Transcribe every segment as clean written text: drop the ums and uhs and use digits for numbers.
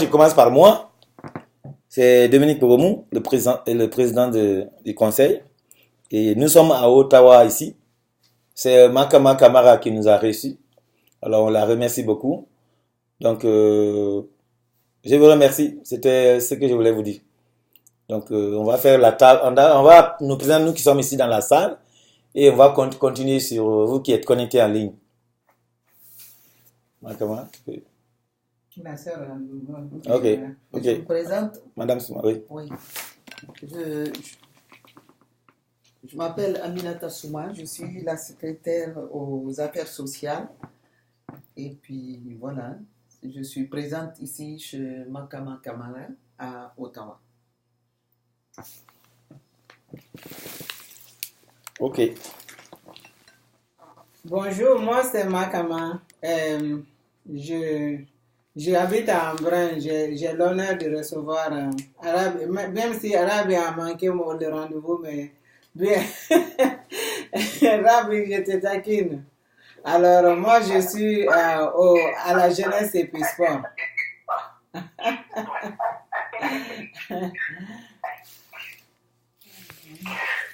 commence par moi. C'est Dominique Poromou, le président du conseil. Et nous sommes à Ottawa ici. C'est Makama Kamara qui nous a reçus. Alors on la remercie beaucoup. Donc je vous remercie. C'était ce que je voulais vous dire. Donc on va faire la table. On va nous présenter nous qui sommes ici dans la salle. Et on va continuer sur vous qui êtes connectés en ligne. Makama, tu peux... La sœur, Ok. Je me présente. Madame Souma, oui. Oui. Je m'appelle Aminata Souma, je suis la secrétaire aux affaires sociales. Et puis voilà, je suis présente ici chez Makama Kamara à Ottawa. Ok. Bonjour, moi c'est Makama. J'habite à Embrun. J'ai l'honneur de recevoir Arabe, même si Arabe a manqué le rendez-vous, mais bien, Arabe, je te taquine. Alors, moi, je suis à la jeunesse et puis sport.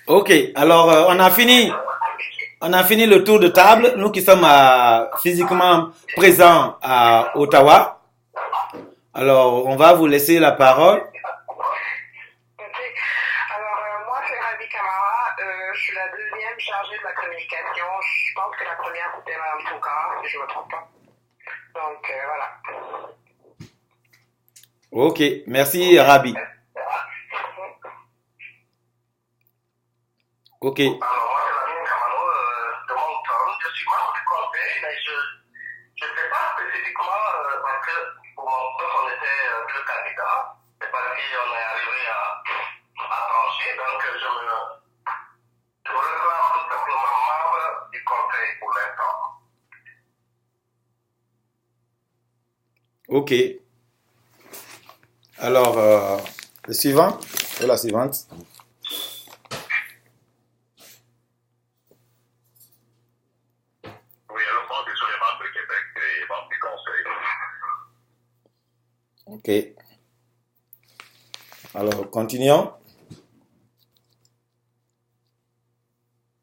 Ok, alors on a fini le tour de table. Nous qui sommes physiquement présents à Ottawa. Alors, on va vous laisser la parole. Ok. Alors, moi, c'est Ravi Kamara. Je suis la deuxième chargée de la communication. Je pense que la première, c'était Mme Foucault, si je ne me trompe pas. Donc, voilà. Ok, merci Rabi. Ok. Alors, moi, c'est Lamine Kamano de Moncton. Je suis membre du conseil, mais je ne fais pas spécifiquement parce que pour mon poste, on était deux candidats. C'est parce qu'on est arrivé à trancher. Donc, je me réclame tout simplement membre du conseil pour l'instant. Ok. Alors, le suivant ou la suivante. Ok. Alors, continuons.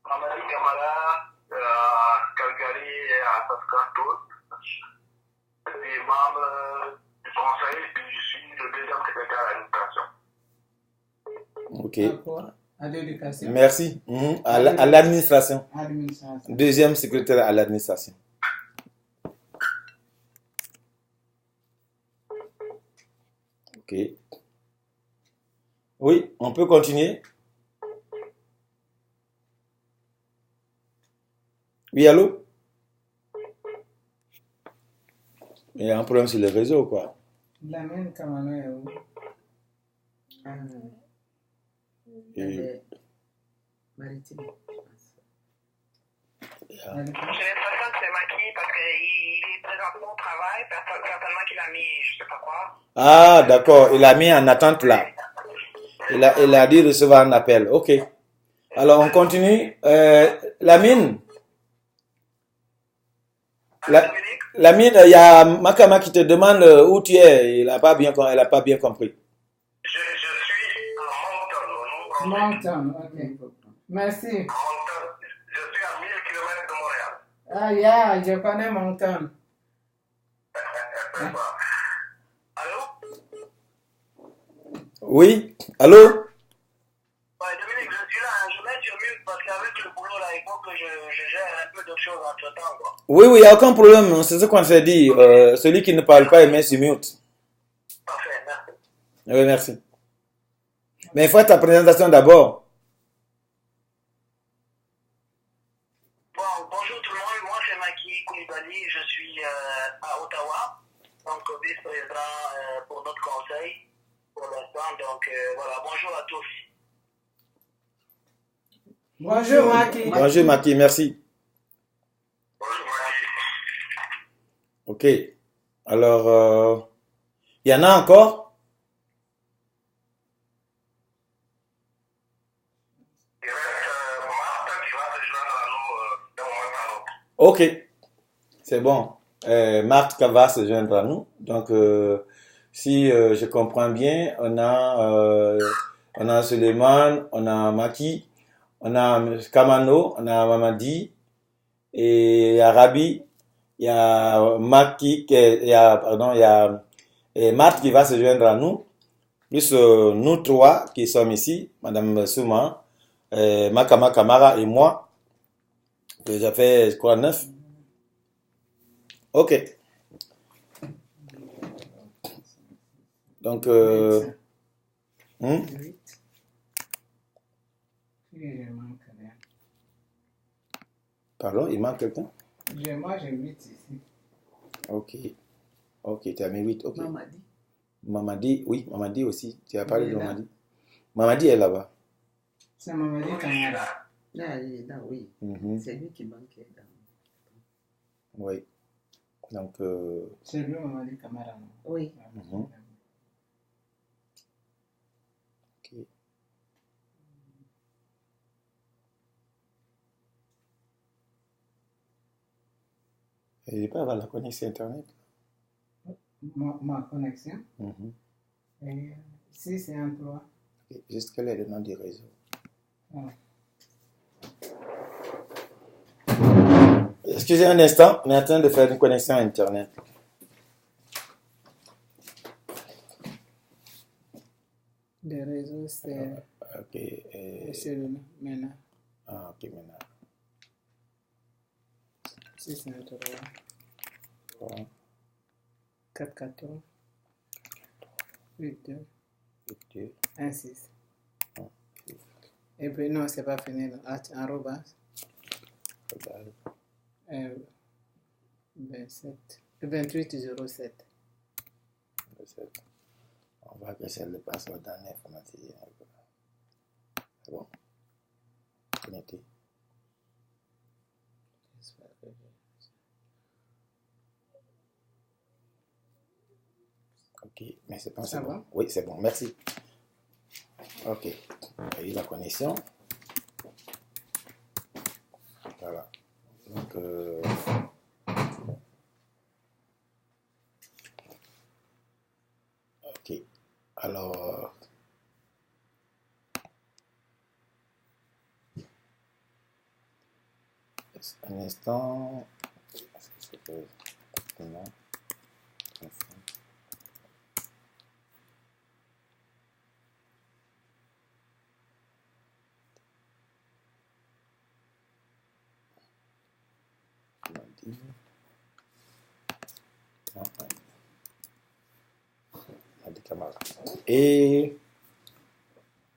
Amadi Kamara, Calgary et à Saskatoon. Je suis membre du conseil et puis je suis le deuxième secrétaire à l'administration. Ok. À l'éducation. Merci. À l'administration. Administration. Deuxième secrétaire à l'administration. Ok. Oui, on peut continuer. Oui, allô? Il y a un problème sur le réseau, quoi. Lamine Kamano est où? Maritime, je pense. J'ai l'impression que c'est Maki parce qu'il est présentement au travail, certainement qu'il a mis je sais pas quoi. Ah, d'accord. Il a mis en attente là. Il a dit recevoir un appel. Ok. Alors, on continue. Lamine. Lamine, il y a Makama qui te demande où tu es. Elle a pas bien compris. Je suis à Moncton, ok. Merci. Moncton. Je suis à 1000 km de Montréal. Ah, yeah, je connais Moncton. Allô? Oui, allô? Ouais, Dominique, je suis là. Je mets sur mute parce qu'avec le boulot, là, il faut que je gère un peu de choses entre temps, quoi. Oui, il n'y a aucun problème. C'est ce qu'on s'est dit. Celui qui ne parle pas, il met sur mute. Parfait, merci. Oui, merci. Mais fais ta présentation d'abord. Bon, bonjour tout le monde. Moi, c'est Maki Koulibaly. Je suis à Ottawa, donc vice-président pour notre conseil pour l'instant. Donc, voilà, bonjour à tous. Bonjour, Maki. Bonjour, Maki, merci. Bonjour, Maki. Ok. Alors, il y en a encore? Il reste Martha qui va se joindre à nous d'un moment à l'autre. Ok. C'est bon. Marthe va se joindre à nous. Donc, si je comprends bien, on a Suleiman, on a Maki, on a Kamano, on a Mamadi, et il y a Rabi, il y a Maki, il y a, pardon, il y a Matt qui va se joindre à nous, plus nous trois qui sommes ici, Madame Souma, Makama Kamara et moi, que j'ai fait, je crois, 9. Ok. Donc, Huit. hmm? Je manque rien. Pardon, il manque quelqu'un? Moi, j'ai 8 ici. Ok. Ok, tu as mis 8. Ok. Mamadi. Mamadi, oui, Mamadi aussi. Tu as parlé Il de est là. Mamadi. Mamadi est là-bas. C'est Mamadi Kamara. Là, il est là, oui. Mhm. C'est lui qui manquait. Là. Oui. Donc, C'est lui, Mamadi Kamara. Non? Oui. mhm. Ok. Il n'est pas avoir la connexion Internet. Ma connexion. Mhm. Et ici, c'est un 3. Ok. Juste quel est le nom du réseau? Ah. Excusez un instant, on est en train de faire une connexion Internet. Le réseau, c'est Ok. celui-là. Maintenant, Ah, ok, maintenant. si c'est un 3. Bon. 4, 14. 8, 2. 2, 1, 6. Ah. Et puis, non, c'est pas fini. Arrobas. 27. 28, 07. On va que c'est le password dans l'informatique. C'est bon. Connecté. Ok, mais c'est pas Ça bon. va? Oui, c'est bon, merci. Ok, il y a eu la connexion. Voilà. Donc, ok. Alors, un instant. Est-ce que c'est que- non. Non, des camarades. Et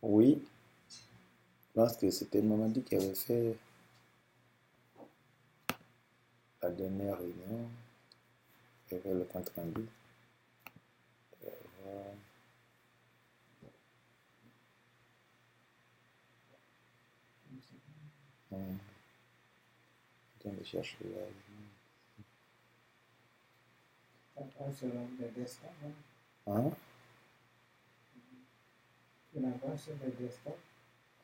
oui, je pense que c'était Mamadi qui avait fait la dernière réunion. Il y avait le compte rendu. Je vais chercher là. Sur le desktop. Hein? Tu l'as pas sur le desktop.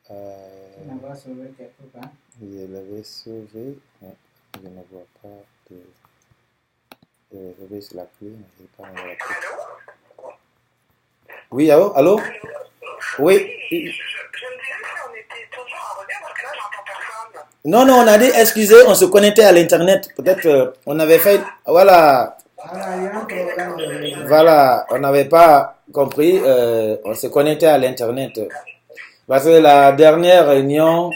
Tu Euh, l'as pas sauvé quelque part. je l'avais sauvé, mais je ne vois pas de. Je vais sur la clé, mais je n'ai pas encore la clé. Oui, allô? Allô? Oui. Je me disais si on était toujours en regard parce que là j'entends personne. Non, non, on a dit, excusez, on se connectait à l'Internet. Peut-être on avait fait. Voilà. Voilà, il y a un problème de réseau. Voilà, on n'avait pas compris. On se connectait à l'Internet. Parce que la dernière réunion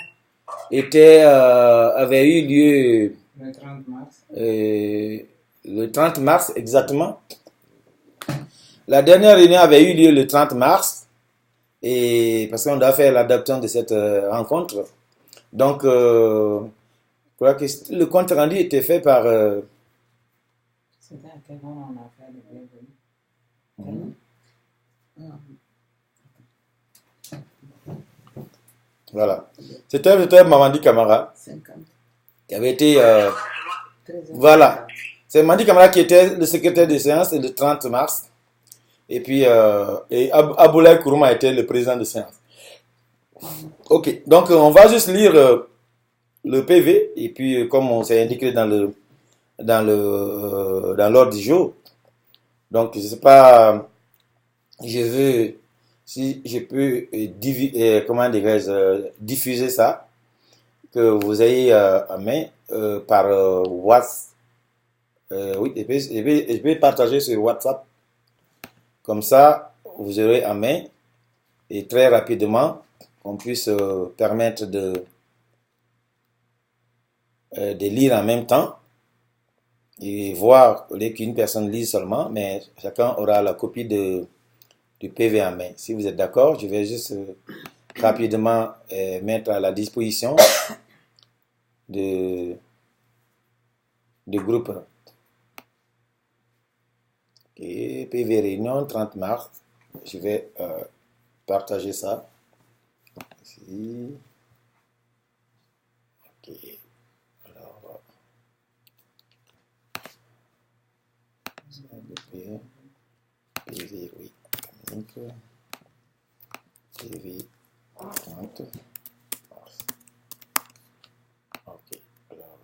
avait eu lieu Le 30 mars. le 30 mars exactement. La dernière réunion avait eu lieu le 30 mars. Et parce qu'on doit faire l'adoption de cette rencontre. Donc, je crois que le compte rendu était fait par. C'était à quel moment on a fait le bienvenu? Voilà. C'était Mamadi Kamara 50. qui avait été. 13 ans. Voilà. C'est Mamadi Kamara qui était le secrétaire de séance le 30 mars. Et puis, et Aboulaye Kourouma était le président de séance. Ok. Donc, on va juste lire le PV. Et puis, comme on s'est indiqué dans l'ordre du jour. Donc, je ne sais pas je veux, si je peux, comment dirais-je, diffuser ça, que vous ayez en main par WhatsApp. Oui, je vais partager sur WhatsApp. Comme ça, vous aurez en main et très rapidement, qu'on puisse permettre de lire en même temps et voir au lieu qu'une personne lise seulement, mais chacun aura la copie du PV en main. Si vous êtes d'accord, je vais juste rapidement mettre à la disposition du groupe. Et PV réunion 30 mars. Je vais partager ça. Ici. Ok. Alors, PV, oui. PV 30 mars. Ok. Alors,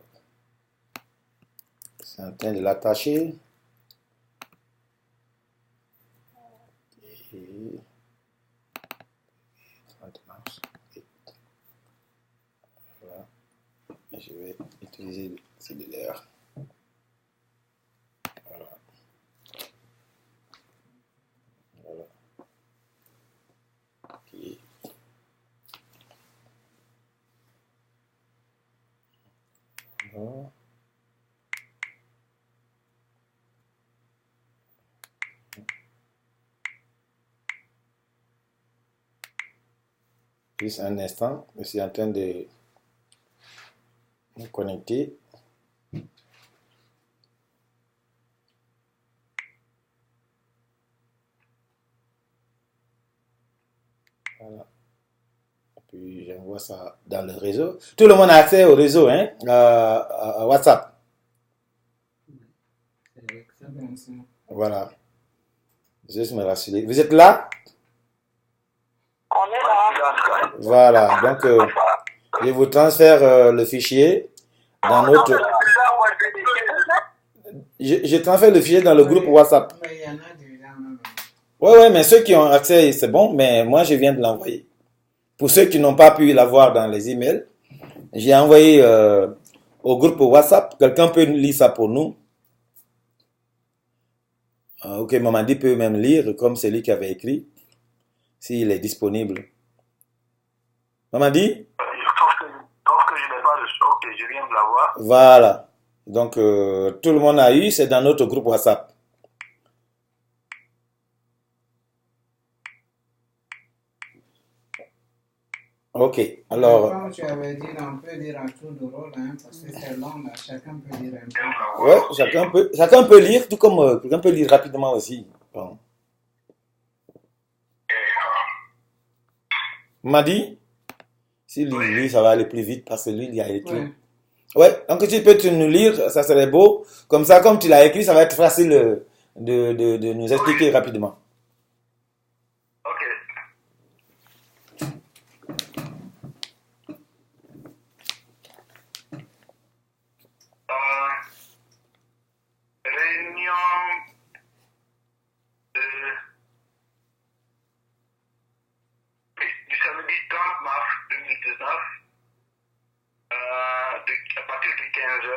c'est en train de l'attacher. Et 30 mars. Et voilà. Et je vais utiliser le cellulaire. Voilà. Voilà. Ok. Voilà. Juste un instant, je suis en train de me connecter. Voilà. Et puis j'envoie ça dans le réseau. Tout le monde a accès au réseau, hein, à WhatsApp. Voilà. Juste me rassurer. Vous êtes là? On est là. Voilà. Donc, je vous transfère le fichier dans notre. Je transfère le fichier dans le groupe WhatsApp. Mais il y en a déjà même. Ouais, mais ceux qui ont accès, c'est bon, mais moi, je viens de l'envoyer. Pour ceux qui n'ont pas pu l'avoir dans les emails, j'ai envoyé au groupe WhatsApp. Quelqu'un peut lire ça pour nous. Ok, Mamadi peut même lire, comme celui qui avait écrit, s'il est disponible. Mamadi? Sauf que je n'ai pas reçu. Ok, je viens de l'avoir. Voilà. Donc, tout le monde a eu, c'est dans notre groupe WhatsApp. Ok, alors. Comme tu avais dit, on peut dire un tour de rôle, hein, parce que c'est long, là. Chacun peut dire un peu. Ouais, chacun peut lire, tout comme quelqu'un peut lire rapidement aussi. Bon. Mamadi? Si lui, ça va aller plus vite parce que lui, il a écrit. Ouais. Ouais, donc tu peux nous lire, ça serait beau. Comme ça, comme tu l'as écrit, ça va être facile de nous expliquer rapidement. Ok. Réunion du samedi 30 mars 2019 à partir de 15h.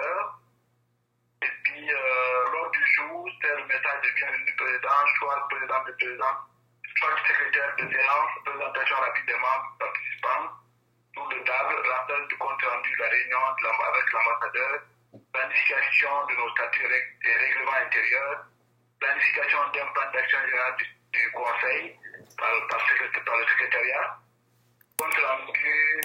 Et puis, l'ordre du jour, c'est le message de bienvenue du président, soit le président du président, soit le secrétaire de séance, présentation rapide des membres participants, tour de table, rappel du compte rendu de la réunion avec l'ambassadeur, planification de nos statuts et règlements intérieurs, planification d'un plan d'action général du Conseil par le secrétariat, compte rendu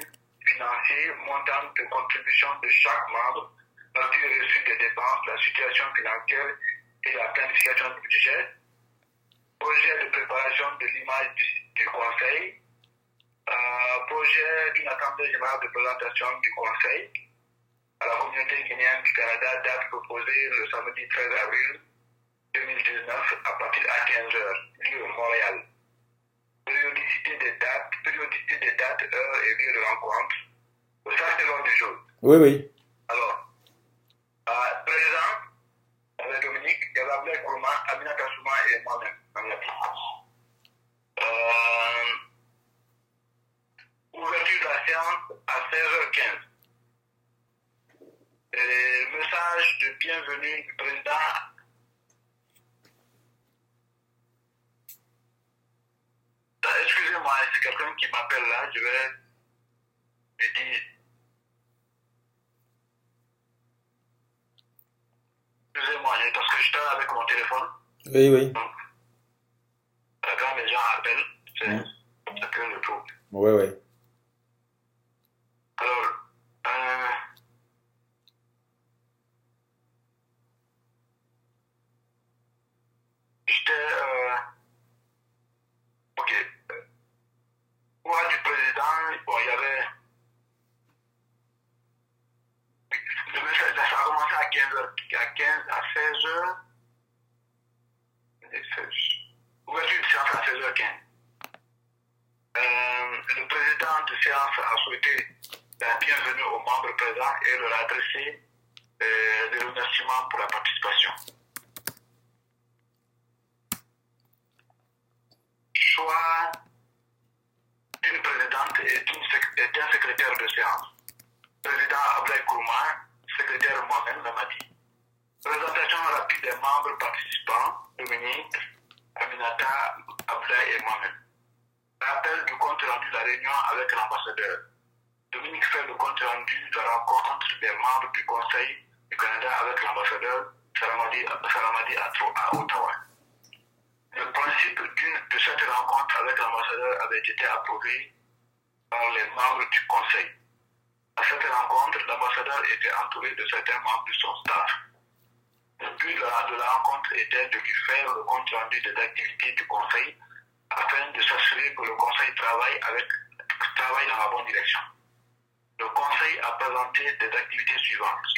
financier, montant de contribution de chaque membre, partie reçue des dépenses, la situation financière et la planification du budget, projet de préparation de l'image du Conseil, projet d'une assemblée générale de présentation du Conseil à la communauté guinéenne du Canada, date proposée le samedi 13 avril 2019 à partir à 15h, lieu Montréal. Périodicité des dates, heures et lieux de rencontre. Ça, c'est l'ordre du jour. Oui. Alors, présent, avec Dominique, Gabriel Kourma, Aminata Souma et moi-même. bienvenue du président. Excusez-moi, c'est quelqu'un qui m'appelle là, je vais lui dire. Excusez-moi, parce que je suis avec mon téléphone. Oui, oui. Donc, quand les gens appellent, c'est que le trouble. Oui, oui. Alors, ok. Moi, du président, bon, il y avait. Ça a commencé à 15h, à 16h. Ouverture de séance à 16h15. Le président de séance a souhaité la bienvenue aux membres présents et leur adresser des remerciements pour la participation. Choix d'une présidente et d'un secrétaire de séance. Président Ablaï Kourma, secrétaire moi-même Mamadi. Présentation rapide des membres participants, Dominique, Aminata, Ablaï et moi-même. Rappel du compte rendu de la réunion avec l'ambassadeur. Dominique fait le compte rendu de la rencontre des membres du Conseil du Canada avec l'ambassadeur Salamadi à Ottawa. Le principe de cette rencontre avec l'ambassadeur avait été approuvé par les membres du Conseil. À cette rencontre, l'ambassadeur était entouré de certains membres de son staff. Le but de la rencontre était de lui faire le compte rendu des activités du Conseil afin de s'assurer que le Conseil travaille dans la bonne direction. Le Conseil a présenté des activités suivantes.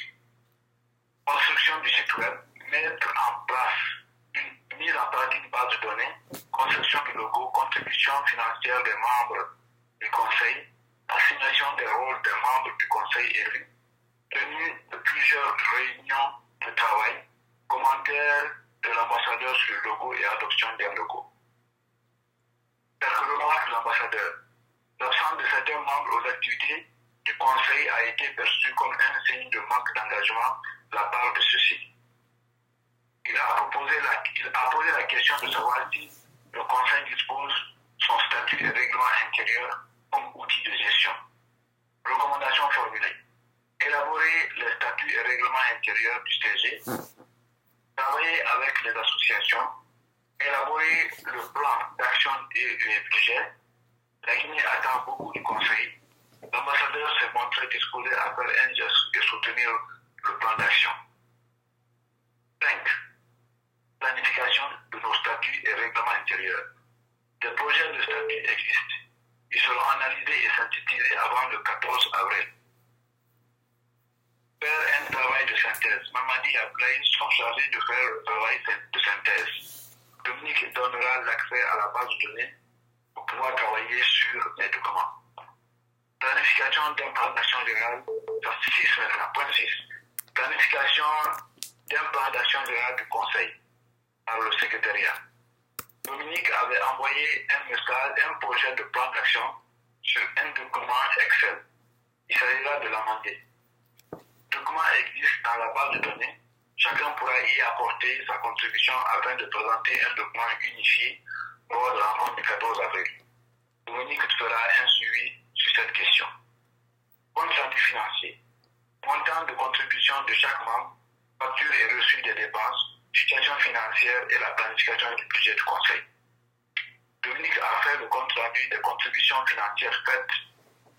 Construction du site web, mise en place d'une base de données, construction du logo, contribution financière des membres du Conseil, assignation des rôles des membres du Conseil élus, tenue de plusieurs réunions de travail, commentaires de l'ambassadeur sur le logo et adoption d'un logo. Quelques remarques de l'ambassadeur. L'absence de certains membres aux activités du Conseil a été perçu comme un signe de manque d'engagement de la part de ceux-ci. Il a posé la question de savoir si le Conseil dispose son statut et règlement intérieur comme outil de gestion. Recommandations formulées. Élaborer les statuts et règlements intérieurs du CG. Travailler avec les associations. Élaborer le plan d'action et les budgets. La Guinée attend beaucoup du Conseil. L'ambassadeur s'est montré disposé à faire un geste et soutenir le plan d'action. 5. Planification de nos statuts et règlements intérieurs. Des projets de statuts existent. Ils seront analysés et synthétisés avant le 14 avril. Faire un travail de synthèse. Mamadi et Ablaï sont chargés de faire le travail de synthèse. Dominique donnera l'accès à la base de données pour pouvoir travailler sur les documents. Planification d'un plan d'action général, c'est 6 maintenant, point 6. Planification d'un plan d'action général du Conseil par le secrétariat. Dominique avait envoyé un message, un projet de plan d'action sur un document Excel. Il s'agira de l'amender. Le document existe dans la base de données. Chacun pourra y apporter sa contribution afin de présenter un document unifié lors de la rencontre du 14 avril. Dominique fera un suivi sur cette question. Compte rendu financier. Montant de contribution de chaque membre, facture et reçu des dépenses, situation financière et la planification du budget du Conseil. Dominique a fait le compte rendu des contributions financières faites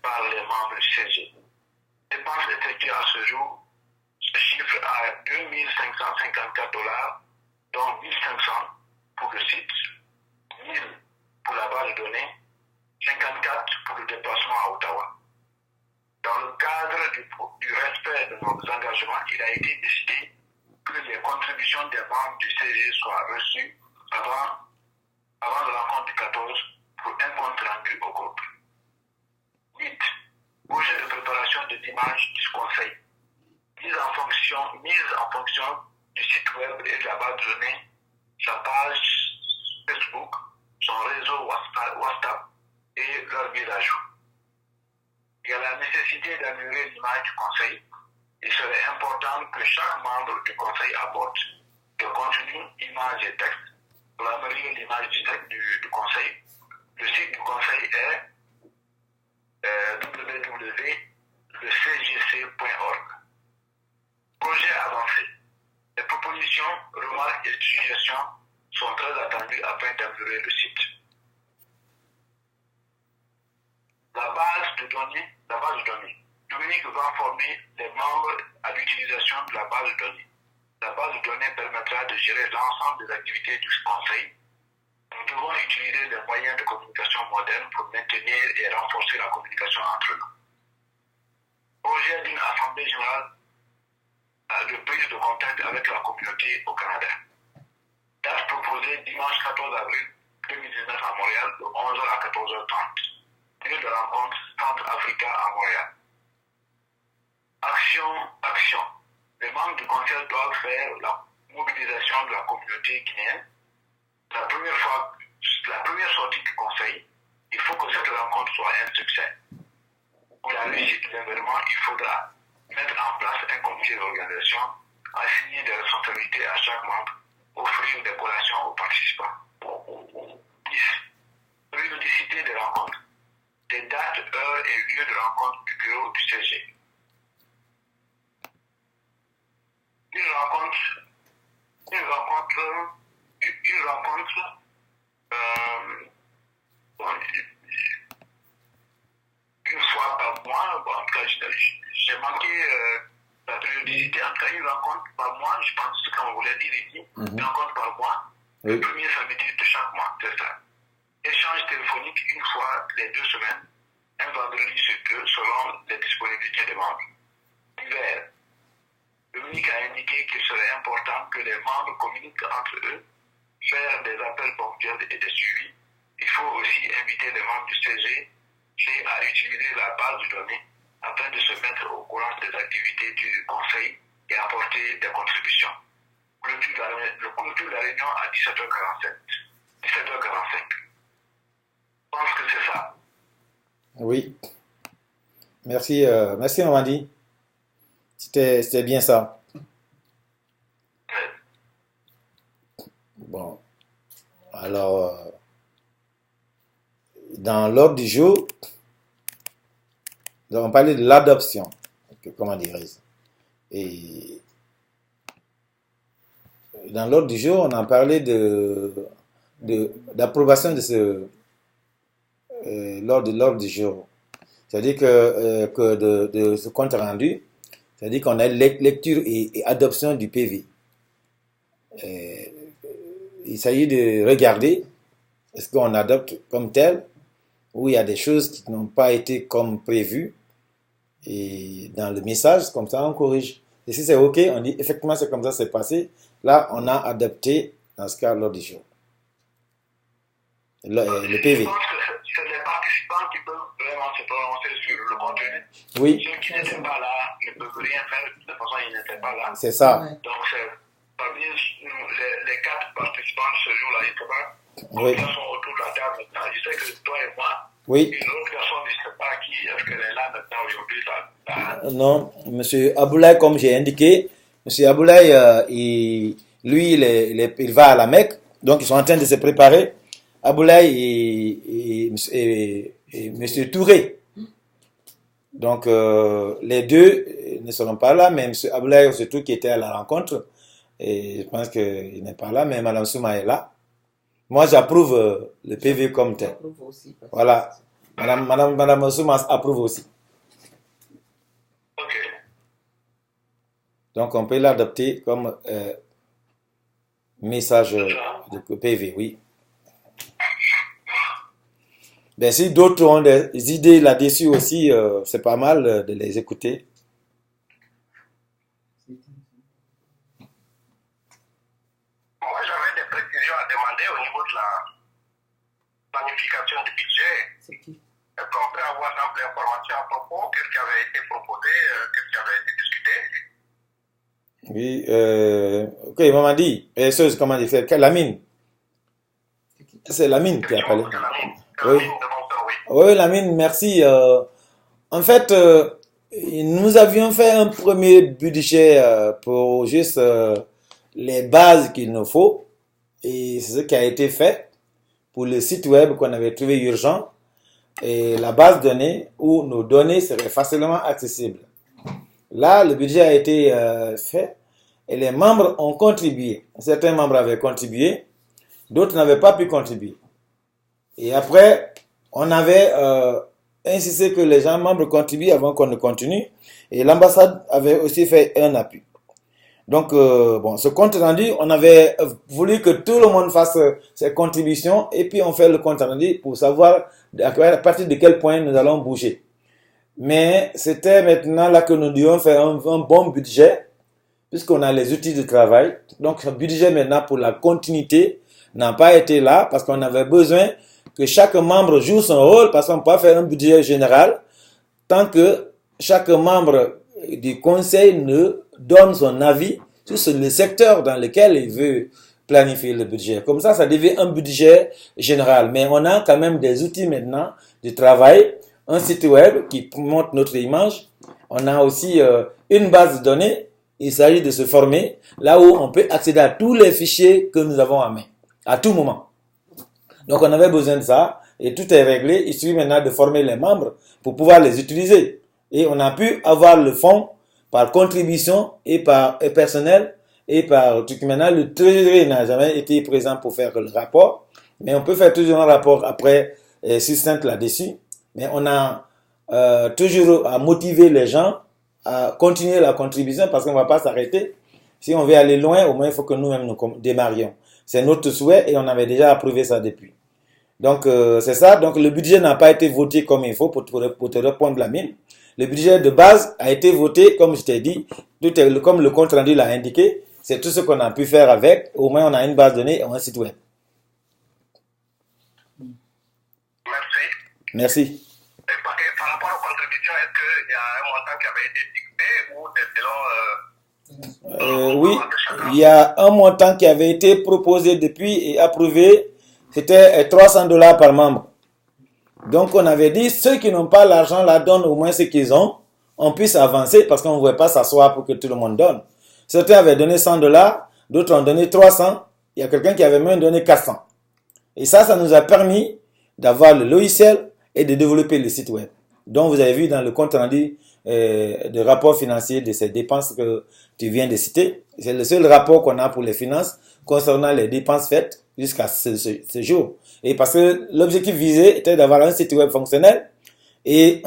par les membres du CG. Dépenses effectuées à ce jour se chiffrent à $2,554, dont 1 500 pour le site, 1 000 pour la base de données, 54 pour le déplacement à Ottawa. Dans le cadre du respect de nos engagements, il a été décidé que les contributions des membres du CG soient reçues avant la rencontre du 14 pour un compte rendu au groupe. 8. Projet de préparation des images du Conseil. Mise en fonction du site web et de la base de données, sa page Facebook, son réseau WhatsApp et leur mise à jour. Il y a la nécessité d'améliorer l'image du Conseil. il serait important que chaque membre du conseil apporte le contenu, images et textes. Pour améliorer l'image du conseil, le site du conseil est www.lecgc.org. Projet avancé. Les propositions, remarques et suggestions sont très attendues afin d'améliorer le site. La base de données. Dominique va former les membres à l'utilisation de la base de données. La base de données permettra de gérer l'ensemble des activités du conseil. Nous devons utiliser les moyens de communication modernes pour maintenir et renforcer la communication entre nous. Projet d'une assemblée générale de prise de contact avec la communauté au Canada. Date proposée dimanche 14 avril 2019 à Montréal de 11h à 14h30. Lieu de rencontre Centre Africa à Montréal. Action. Les membres du conseil doivent faire la mobilisation de la communauté guinéenne. La première sortie du conseil, il faut que cette rencontre soit un succès. Pour la réussite de l'événement, il faudra mettre en place un comité d'organisation, assigner des responsabilités à chaque membre, offrir des collations aux participants. 10. Périodicité des rencontres. Des dates, heures et lieux de rencontre du bureau du CG. Une rencontre une fois par mois. Bon, en tout cas, j'ai manqué la périodicité. En tout cas, une rencontre par mois, je pense que comme on voulait dire ici, une rencontre par mois, le premier samedi de chaque mois, c'est ça. Échange téléphonique une fois les 2 semaines, un vendredi sur 2, selon les disponibilités des membres. Hiver. Dominique a indiqué qu'il serait important que les membres communiquent entre eux, faire des appels ponctuels et des suivis. Il faut aussi inviter les membres du CG à utiliser la base de données afin de se mettre au courant des activités du conseil et apporter des contributions. Le clôture de la réunion à 17h45. Je pense que c'est ça. Oui. Merci, merci Mamadi. C'était bien ça. Bon. Alors, dans l'ordre du jour, on parlait de l'adoption. Comment dirais-je? Et dans l'ordre du jour, on a parlé d'approbation de ce l'ordre du jour. C'est-à-dire que de ce compte rendu, c'est-à-dire qu'on a lecture et adoption du PV. Il s'agit de regarder est-ce qu'on adopte comme tel ou il y a des choses qui n'ont pas été comme prévu et dans le message, comme ça on corrige. Et si c'est OK, on dit effectivement c'est comme ça c'est passé. Là, on a adopté dans ce cas l'ordre du jour. Le PV. Je pense que c'est les participants qui peuvent vraiment se prononcer sur le contenu. Oui. Ceux qui n'étaient pas là ne peuvent rien faire, de toute façon ils n'étaient pas là. C'est ça. Donc c'est parmi les 4 participants de ce jour-là, je ne sais pas Oui. combien sont autour de la table maintenant. Je sais que toi et moi, Oui. une autre personne, je ne sais pas qui est-ce qu'elle est là maintenant aujourd'hui. Non, monsieur Aboulaye, comme j'ai indiqué, monsieur Aboulaye, il va à la Mecque, donc ils sont en train de se préparer. Aboulaye et monsieur Touré. Donc, les deux ne seront pas là, mais monsieur Aboulaye, surtout qui était à la rencontre, et je pense qu'il n'est pas là, mais madame Souma est là. Moi, j'approuve le PV comme tel. Aussi, voilà. Madame Souma approuve aussi. Ok. Donc, on peut l'adopter comme message de PV, oui. Ben, si d'autres ont des idées là-dessus aussi, c'est pas mal de les écouter. Moi, j'avais des précisions à demander au niveau de la planification du budget. C'est qui? Est-ce qu'on peut avoir simple information à propos? Qu'est-ce qui avait été proposé? Qu'est-ce qui avait été discuté? Oui, ok, maman dit, comment dire, c'est Lamine. C'est Lamine qui a parlé. Oui. Oui, Lamine, merci. En fait, Nous avions fait un premier budget pour juste les bases qu'il nous faut. Et c'est ce qui a été fait pour le site web qu'on avait trouvé urgent. Et la base de données où nos données seraient facilement accessibles. Là, le budget a été fait et les membres ont contribué. Certains membres avaient contribué, d'autres n'avaient pas pu contribuer. Et après, on avait insisté que les gens membres contribuent avant qu'on ne continue. Et l'ambassade avait aussi fait un appui. Donc, ce compte rendu, on avait voulu que tout le monde fasse ses contributions et puis on fait le compte rendu pour savoir à partir de quel point nous allons bouger. Mais c'était maintenant là que nous devions faire un bon budget puisqu'on a les outils de travail. Donc, le budget maintenant pour la continuité n'a pas été là parce qu'on avait besoin que chaque membre joue son rôle parce qu'on ne peut pas faire un budget général tant que chaque membre du conseil ne donne son avis sur le secteur dans lequel il veut planifier le budget. Comme ça devient un budget général. Mais on a quand même des outils maintenant de travail, un site web qui montre notre image. On a aussi une base de données. Il s'agit de se former là où on peut accéder à tous les fichiers que nous avons en main, à tout moment. Donc on avait besoin de ça et tout est réglé. Il suffit maintenant de former les membres pour pouvoir les utiliser. Et on a pu avoir le fonds par contribution et par personnel et par truc. Maintenant, le trésorier n'a jamais été présent pour faire le rapport, mais on peut faire toujours un rapport après succinct là-dessus. Mais on a toujours à motiver les gens à continuer la contribution parce qu'on ne va pas s'arrêter. Si on veut aller loin, au moins il faut que nous-mêmes nous démarrions. C'est notre souhait et on avait déjà approuvé ça depuis. Donc c'est ça. Donc le budget n'a pas été voté comme il faut pour te répondre la mine. Le budget de base a été voté, comme je t'ai dit, comme le compte rendu l'a indiqué. C'est tout ce qu'on a pu faire avec. Au moins, on a une base de données et un site web. Merci. Merci. Et par rapport aux contributions, est-ce qu'il y a un montant qui avait été fixé ou c'est selon... Oui, il y a un montant qui avait été proposé depuis et approuvé. C'était $300 par membre. Donc, on avait dit, ceux qui n'ont pas l'argent, là, donnent au moins ce qu'ils ont. On puisse avancer parce qu'on ne voulait pas s'asseoir pour que tout le monde donne. Certains avaient donné $100, d'autres ont donné 300. Il y a quelqu'un qui avait même donné 400. Et ça nous a permis d'avoir le logiciel et de développer le site web. Donc, vous avez vu dans le compte rendu de rapport financier de ces dépenses que tu viens de citer. C'est le seul rapport qu'on a pour les finances concernant les dépenses faites jusqu'à ce jour. Et parce que l'objectif visé était d'avoir un site web fonctionnel et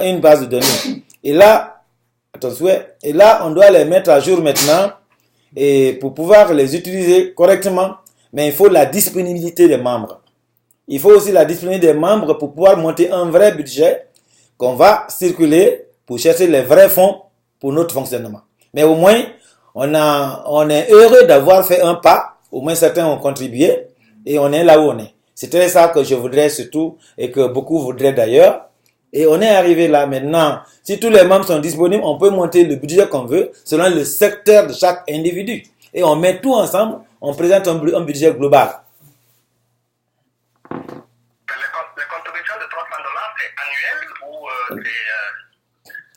une base de données. Et là, on doit les mettre à jour maintenant et pour pouvoir les utiliser correctement. Mais il faut la disponibilité des membres. Il faut aussi la disponibilité des membres pour pouvoir monter un vrai budget qu'on va circuler pour chercher les vrais fonds pour notre fonctionnement. Mais au moins, on est heureux d'avoir fait un pas. Au moins, certains ont contribué et on est là où on est. C'était ça que je voudrais surtout et que beaucoup voudraient d'ailleurs. Et on est arrivé là maintenant. Si tous les membres sont disponibles, on peut monter le budget qu'on veut selon le secteur de chaque individu. Et on met tout ensemble, on présente un budget global. Les contributions de $300, c'est annuel ou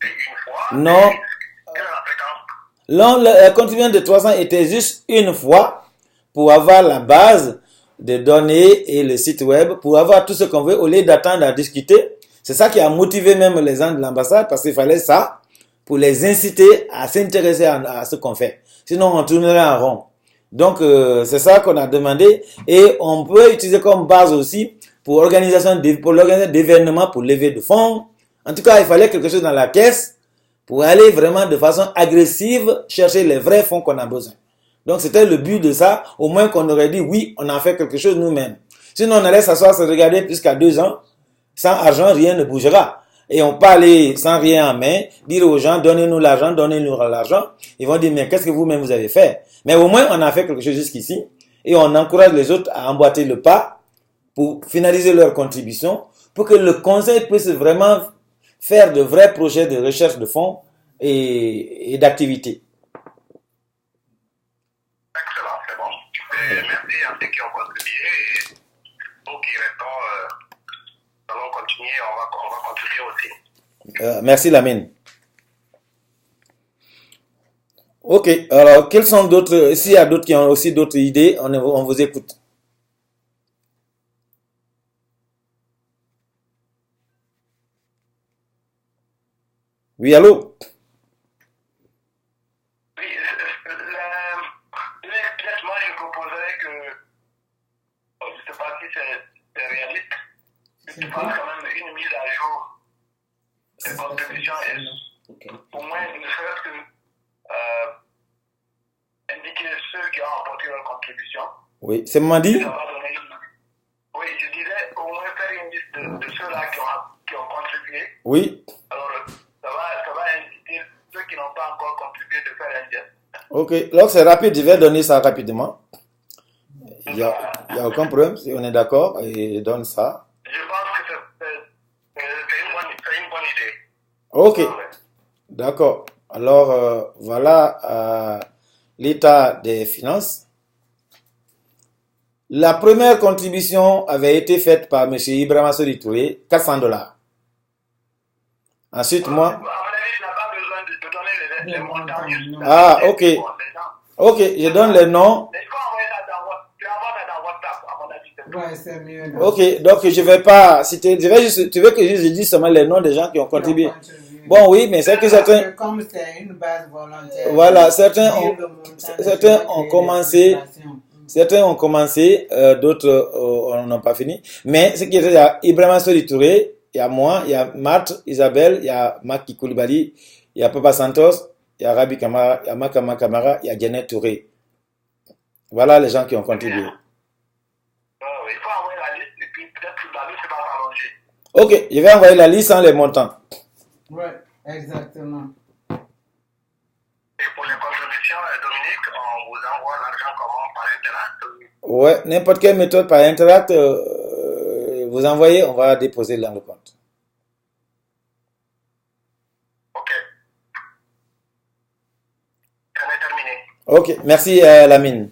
c'est une fois? Non. Quelle est la fréquence? Non, la contribution de 300 était juste une fois pour avoir la base de données et le site web, pour avoir tout ce qu'on veut au lieu d'attendre à discuter. C'est ça qui a motivé même les gens de l'ambassade parce qu'il fallait ça pour les inciter à s'intéresser à ce qu'on fait. Sinon, on tournerait en rond. Donc, c'est ça qu'on a demandé et on peut utiliser comme base aussi pour l'organisation d'événements, pour lever de fonds. En tout cas, il fallait quelque chose dans la caisse pour aller vraiment de façon agressive chercher les vrais fonds qu'on a besoin. Donc, c'était le but de ça. Au moins qu'on aurait dit, oui, on a fait quelque chose nous-mêmes. Sinon, on allait s'asseoir, se regarder jusqu'à 2 ans. Sans argent, rien ne bougera. Et on peut aller sans rien en main, dire aux gens, donnez-nous l'argent, donnez-nous l'argent. Ils vont dire, mais qu'est-ce que vous-même vous avez fait? Mais au moins, on a fait quelque chose jusqu'ici. Et on encourage les autres à emboîter le pas pour finaliser leur contribution, pour que le conseil puisse vraiment faire de vrais projets de recherche de fonds et d'activités. Excellent, c'est bon. Et merci à ceux qui ont contribué et nous qui restons, allons continuer, on va contribuer aussi. Merci Lamine. Ok, alors quels sont d'autres, s'il y a d'autres qui ont aussi d'autres idées, on vous écoute. Oui, allô? Oui, peut-être moi je proposerais que, je ne sais pas si c'est réaliste, mais tu fasses quand même une mise à jour des contributions et au moins ne serait-ce que indiquer ceux qui ont apporté leur contribution. Oui, c'est Mamadi? Ça va donner oui, je dirais au moins faire une liste de ceux-là qui ont contribué. Oui. Alors, ça va inciter ceux qui n'ont pas encore contribué de faire un geste. Ok, donc c'est rapide, je vais donner ça rapidement. Il y a aucun problème, si on est d'accord, et donne ça. Je pense que c'est une bonne idée. Ok, Ah ouais. d'accord. Alors, voilà l'état des finances. La première contribution avait été faite par M. Ibrahima Sori Touré, $400. Ensuite, moi... À mon avis, tu n'as pas besoin de donner les montants. Ah, ok. Ok, je donne les noms. Mais il faut envoyer ça tu envoies ça dans WhatsApp, à mon avis. Ouais, c'est mieux. là. Ok, donc je vais pas citer... tu veux que je dise seulement les noms des gens qui ont contribué? Bon, oui, mais c'est que certains... Comme c'est une base volontaire. Voilà, certains ont commencé... Certains ont commencé, d'autres n'ont pas fini. Mais ce qui est, il y a Ibrahima Sori Touré, il y a moi, il y a Marthe, Isabelle, il y a Maki Koulibaly, il y a Papa Santos, il y a Rabi Kamara, il y a Makama Kamara, il y a Janet Touré. Voilà les gens qui ont contribué. Il faut envoyer la liste et puis peut-être que la liste va s'allonger. Ok, je vais envoyer la liste sans les montants. Ouais, exactement. Et pour les contributions, Dominique, on vous envoie l'argent comment par Interact? Ouais, n'importe quelle méthode par Interact, vous envoyez, on va déposer dans le compte. Ok. On est terminé. Ok, merci Lamine.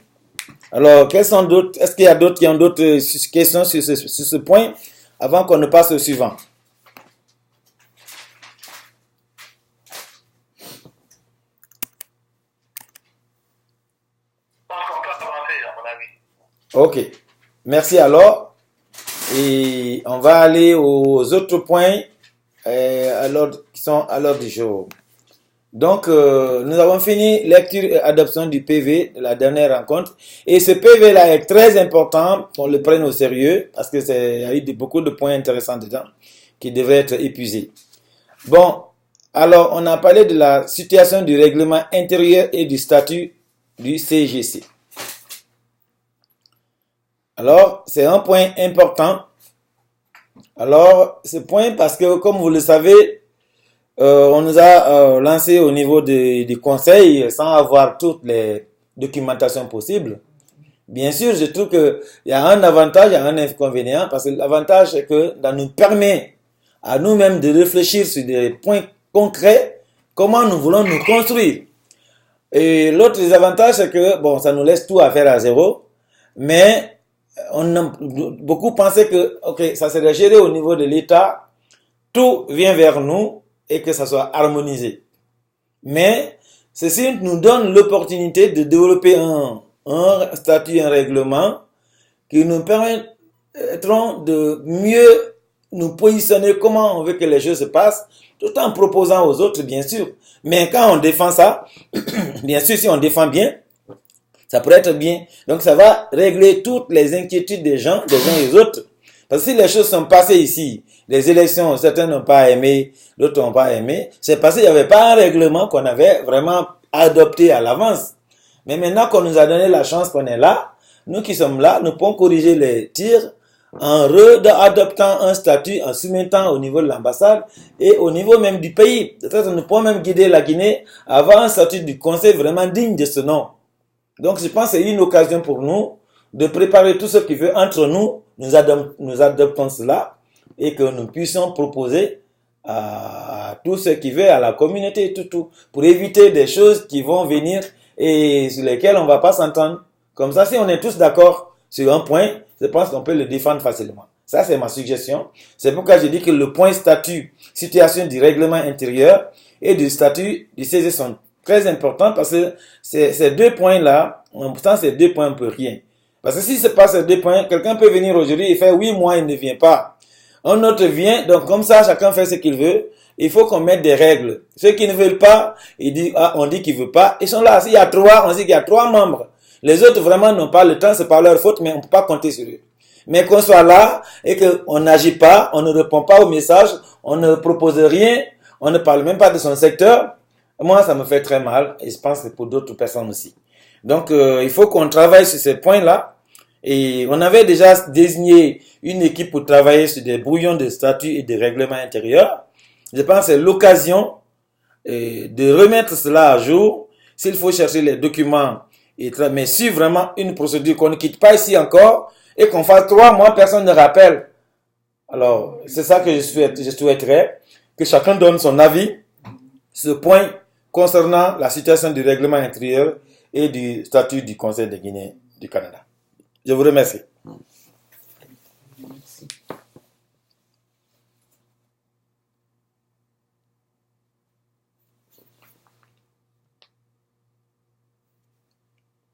Alors, quels sont d'autres, est-ce qu'il y a d'autres qui ont d'autres questions sur ce point avant qu'on ne passe au suivant? Je pense qu'on peut avancer, à mon avis. Ok, merci alors. Et on va aller aux autres points qui sont à l'ordre du jour. Donc, nous avons fini lecture et adoption du PV de la dernière rencontre. Et ce PV-là est très important qu'on le prenne au sérieux parce que il y a eu beaucoup de points intéressants dedans qui devaient être épuisés. Bon, alors on a parlé de la situation du règlement intérieur et du statut du CGC. Alors, c'est un point important. Alors, ce point parce que, comme vous le savez, on nous a lancé au niveau du conseil sans avoir toutes les documentations possibles. Bien sûr, je trouve qu'il y a un avantage et un inconvénient parce que l'avantage, c'est que ça nous permet à nous-mêmes de réfléchir sur des points concrets, comment nous voulons nous construire. Et l'autre désavantage, c'est que, bon, ça nous laisse tout à faire à zéro, mais on a beaucoup pensé que, ok, ça serait géré au niveau de l'État, tout vient vers nous et que ça soit harmonisé. Mais ceci nous donne l'opportunité de développer un statut, un règlement qui nous permettront de mieux nous positionner comment on veut que les choses se passent, tout en proposant aux autres, bien sûr. Mais quand on défend ça, bien sûr, si on défend bien, ça pourrait être bien. Donc, ça va régler toutes les inquiétudes des gens, des uns et des autres. Parce que si les choses sont passées ici, les élections, certains n'ont pas aimé, d'autres n'ont pas aimé, c'est parce qu'il n'y avait pas un règlement qu'on avait vraiment adopté à l'avance. Mais maintenant qu'on nous a donné la chance qu'on est là, nous qui sommes là, nous pouvons corriger les tirs en adoptant un statut, en soumettant au niveau de l'ambassade et au niveau même du pays. Peut-être nous pouvons même guider la Guinée à avoir un statut du conseil vraiment digne de ce nom. Donc je pense que c'est une occasion pour nous de préparer tout ce qui veut entre nous, nous adoptons cela et que nous puissions proposer à tout ce qui veut, à la communauté, tout, pour éviter des choses qui vont venir et sur lesquelles on ne va pas s'entendre. Comme ça, si on est tous d'accord sur un point, je pense qu'on peut le défendre facilement. Ça, c'est ma suggestion. C'est pourquoi je dis que le point statut, situation du règlement intérieur et du statut du CG sont très important parce que ces 2 points-là, pourtant ces 2 points, on ne peut rien. Parce que si ce n'est pas ces 2 points, quelqu'un peut venir aujourd'hui et faire 8 mois, il ne vient pas. Un autre vient, donc comme ça, chacun fait ce qu'il veut. Il faut qu'on mette des règles. Ceux qui ne veulent pas, on dit qu'ils ne veulent pas. Ils sont là. S'il y a 3, on dit qu'il y a 3 membres. Les autres vraiment n'ont pas le temps, c'est pas leur faute, mais on ne peut pas compter sur eux. Mais qu'on soit là et qu'on n'agit pas, on ne répond pas aux messages, on ne propose rien, on ne parle même pas de son secteur. Moi, ça me fait très mal et je pense que pour d'autres personnes aussi. Donc, il faut qu'on travaille sur ces points-là. Et on avait déjà désigné une équipe pour travailler sur des brouillons de statuts et de règlements intérieurs. Je pense que c'est l'occasion de remettre cela à jour. S'il faut chercher les documents, mais suivre vraiment une procédure qu'on ne quitte pas ici encore et qu'on fasse 3 mois, personne ne rappelle. Alors, c'est ça que je souhaiterais, que chacun donne son avis sur ce point concernant la situation du règlement intérieur et du statut du Conseil de Guinée du Canada. Je vous remercie. Merci.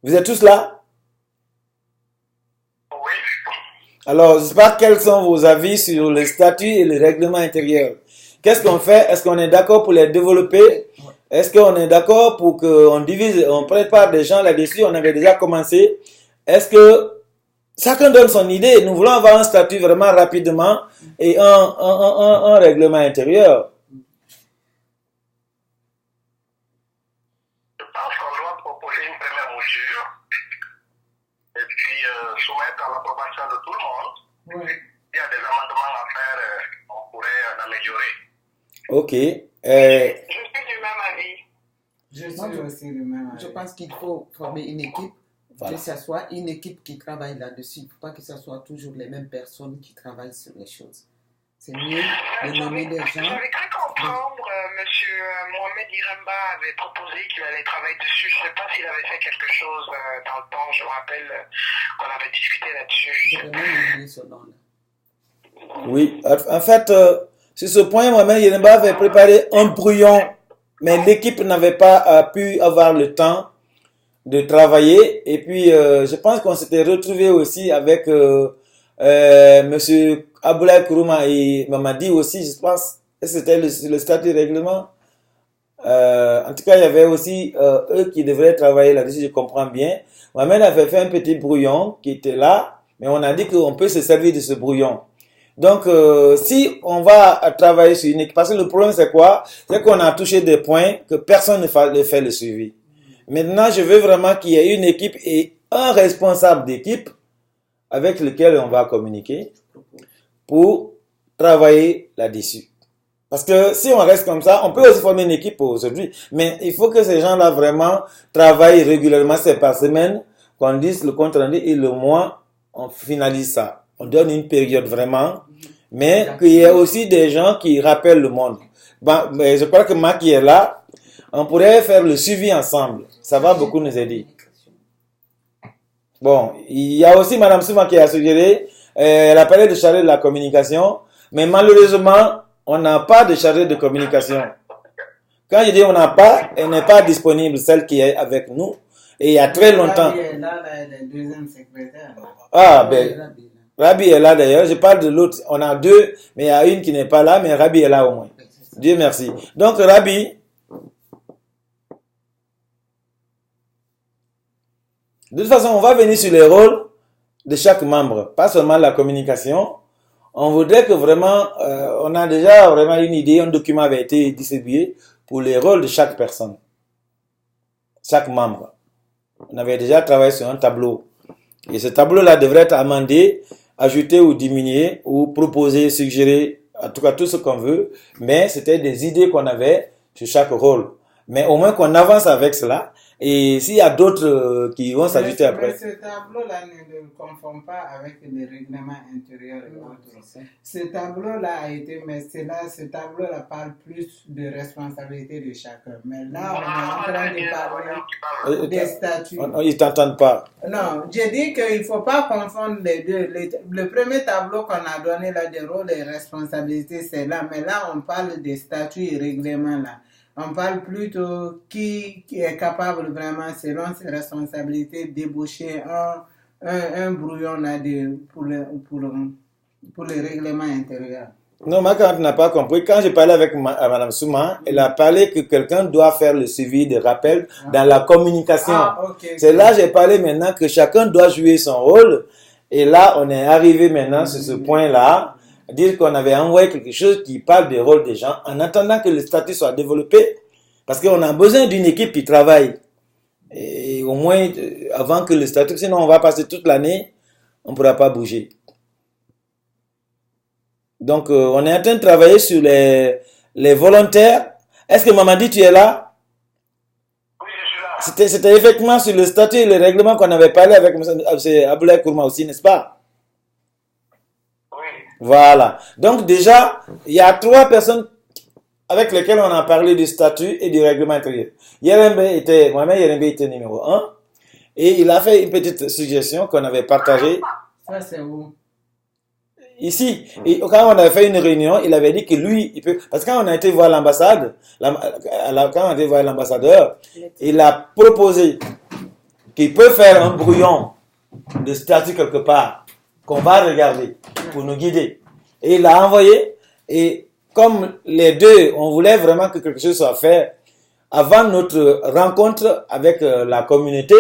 Vous êtes tous là? Oui. Alors, je ne sais pas quels sont vos avis sur le statut et le règlement intérieur. Qu'est-ce qu'on fait? Est-ce qu'on est d'accord pour les développer? Est-ce qu'on est d'accord pour qu'on divise, on prépare des gens là-dessus? On avait déjà commencé. Est-ce que chacun donne son idée? Nous voulons avoir un statut vraiment rapidement et un règlement intérieur. Je pense qu'on doit proposer une première mouture et puis soumettre à l'approbation de tout le monde. Oui. S'il y a des amendements à faire, on pourrait l'améliorer. Ok. Je suis du même avis. Je suis aussi le même avis. Je pense qu'il faut former une équipe, Voilà. que ce soit une équipe qui travaille là-dessus. Il ne faut pas que ce soit toujours les mêmes personnes qui travaillent sur les choses. C'est mieux de nommer des gens. J'avais cru comprendre, monsieur Mohamed Iremba avait proposé qu'il allait travailler dessus. Je ne sais pas s'il avait fait quelque chose dans le temps. Je me rappelle qu'on avait discuté là-dessus. J'aurais même oublié ce nom-là. Oui. En fait, sur ce point, moi-même, Yeremba avait préparé un brouillon, mais l'équipe n'avait pas pu avoir le temps de travailler. Et puis, je pense qu'on s'était retrouvé aussi avec monsieur Aboulaye Kourouma et Mamadi aussi, je pense que c'était le statut règlement. En tout cas, il y avait aussi eux qui devraient travailler là-dessus, je comprends bien. Mohamed avait fait un petit brouillon qui était là, mais on a dit qu'on peut se servir de ce brouillon. Donc, si on va travailler sur une équipe, parce que le problème c'est quoi? C'est qu'on a touché des points que personne ne fait le suivi. Maintenant, je veux vraiment qu'il y ait une équipe et un responsable d'équipe avec lequel on va communiquer pour travailler là-dessus. Parce que si on reste comme ça, on peut aussi former une équipe aujourd'hui. Mais il faut que ces gens-là vraiment travaillent régulièrement, c'est par semaine, qu'on dise le compte rendu et le mois, on finalise ça. On donne une période vraiment, mais qu'il y ait aussi des gens qui rappellent le monde. Bon, mais je crois que Mac qui est là, on pourrait faire le suivi ensemble. Ça va beaucoup nous aider. Bon, il y a aussi Madame Souma qui a suggéré, elle a parlé de chargé de la communication, mais malheureusement, on n'a pas de chargé de communication. Quand je dis on n'a pas, elle n'est pas disponible, celle qui est avec nous, et il y a très longtemps. Rabi est là, elle est deuxième secrétaire. Ah, ben, Rabi est là d'ailleurs, je parle de l'autre, on a deux, mais il y a une qui n'est pas là, mais Rabi est là au moins. Dieu merci. Donc Rabi, de toute façon, on va venir sur les rôles de chaque membre, pas seulement la communication. On voudrait que vraiment, on a déjà vraiment une idée, un document avait été distribué pour les rôles de chaque personne, chaque membre. On avait déjà travaillé sur un tableau. Et ce tableau-là devrait être amendé, ajouté ou diminué, ou proposé, suggéré, en tout cas tout ce qu'on veut. Mais c'était des idées qu'on avait sur chaque rôle. Mais au moins qu'on avance avec cela. Et s'il y a d'autres qui vont s'ajouter après. Mais ce tableau-là ne conforme pas avec les règlements intérieurs et autres. Ce tableau-là a été, mais ce tableau-là parle plus de responsabilité de chacun. Mais là, on est en train de parler des statuts. Ils ne t'entendent pas. Non, j'ai dit qu'il ne faut pas confondre les deux. Le premier tableau qu'on a donné là, des rôles et responsabilités, c'est là. Mais là, on parle des statuts et règlements là. On parle plutôt qui est capable vraiment, selon ses responsabilités, débaucher un brouillon là pour le règlement intérieur. Non, ma camarade n'a pas compris. Quand j'ai parlé avec Madame Souma, elle a parlé que quelqu'un doit faire le suivi des rappels dans la communication. Okay. C'est là que j'ai parlé maintenant que chacun doit jouer son rôle. Et là, on est arrivé maintenant sur ce point-là, dire qu'on avait envoyé quelque chose qui parle des rôles des gens en attendant que le statut soit développé, parce qu'on a besoin d'une équipe qui travaille. Et au moins, avant que le statut, sinon on va passer toute l'année, on ne pourra pas bouger. Donc, on est en train de travailler sur les volontaires. Est-ce que Mamadi, tu es là? Oui, je suis là. C'était effectivement sur le statut et le règlement qu'on avait parlé avec M. Aboulaye Kourma aussi, n'est-ce pas? Oui. Voilà. Donc, déjà, il y a 3 personnes avec lesquelles on a parlé du statut et du règlement intérieur. Mohamed Yerembe était numéro 1. Et il a fait une petite suggestion qu'on avait partagée. Ça, c'est où? Ici, et quand on avait fait une réunion, il avait dit que lui, il peut, parce que quand on a été voir l'ambassade, quand on a été voir l'ambassadeur, il a proposé qu'il peut faire un brouillon de statut quelque part, qu'on va regarder pour nous guider. Et il l'a envoyé, et comme les deux, on voulait vraiment que quelque chose soit fait, avant notre rencontre avec la communauté,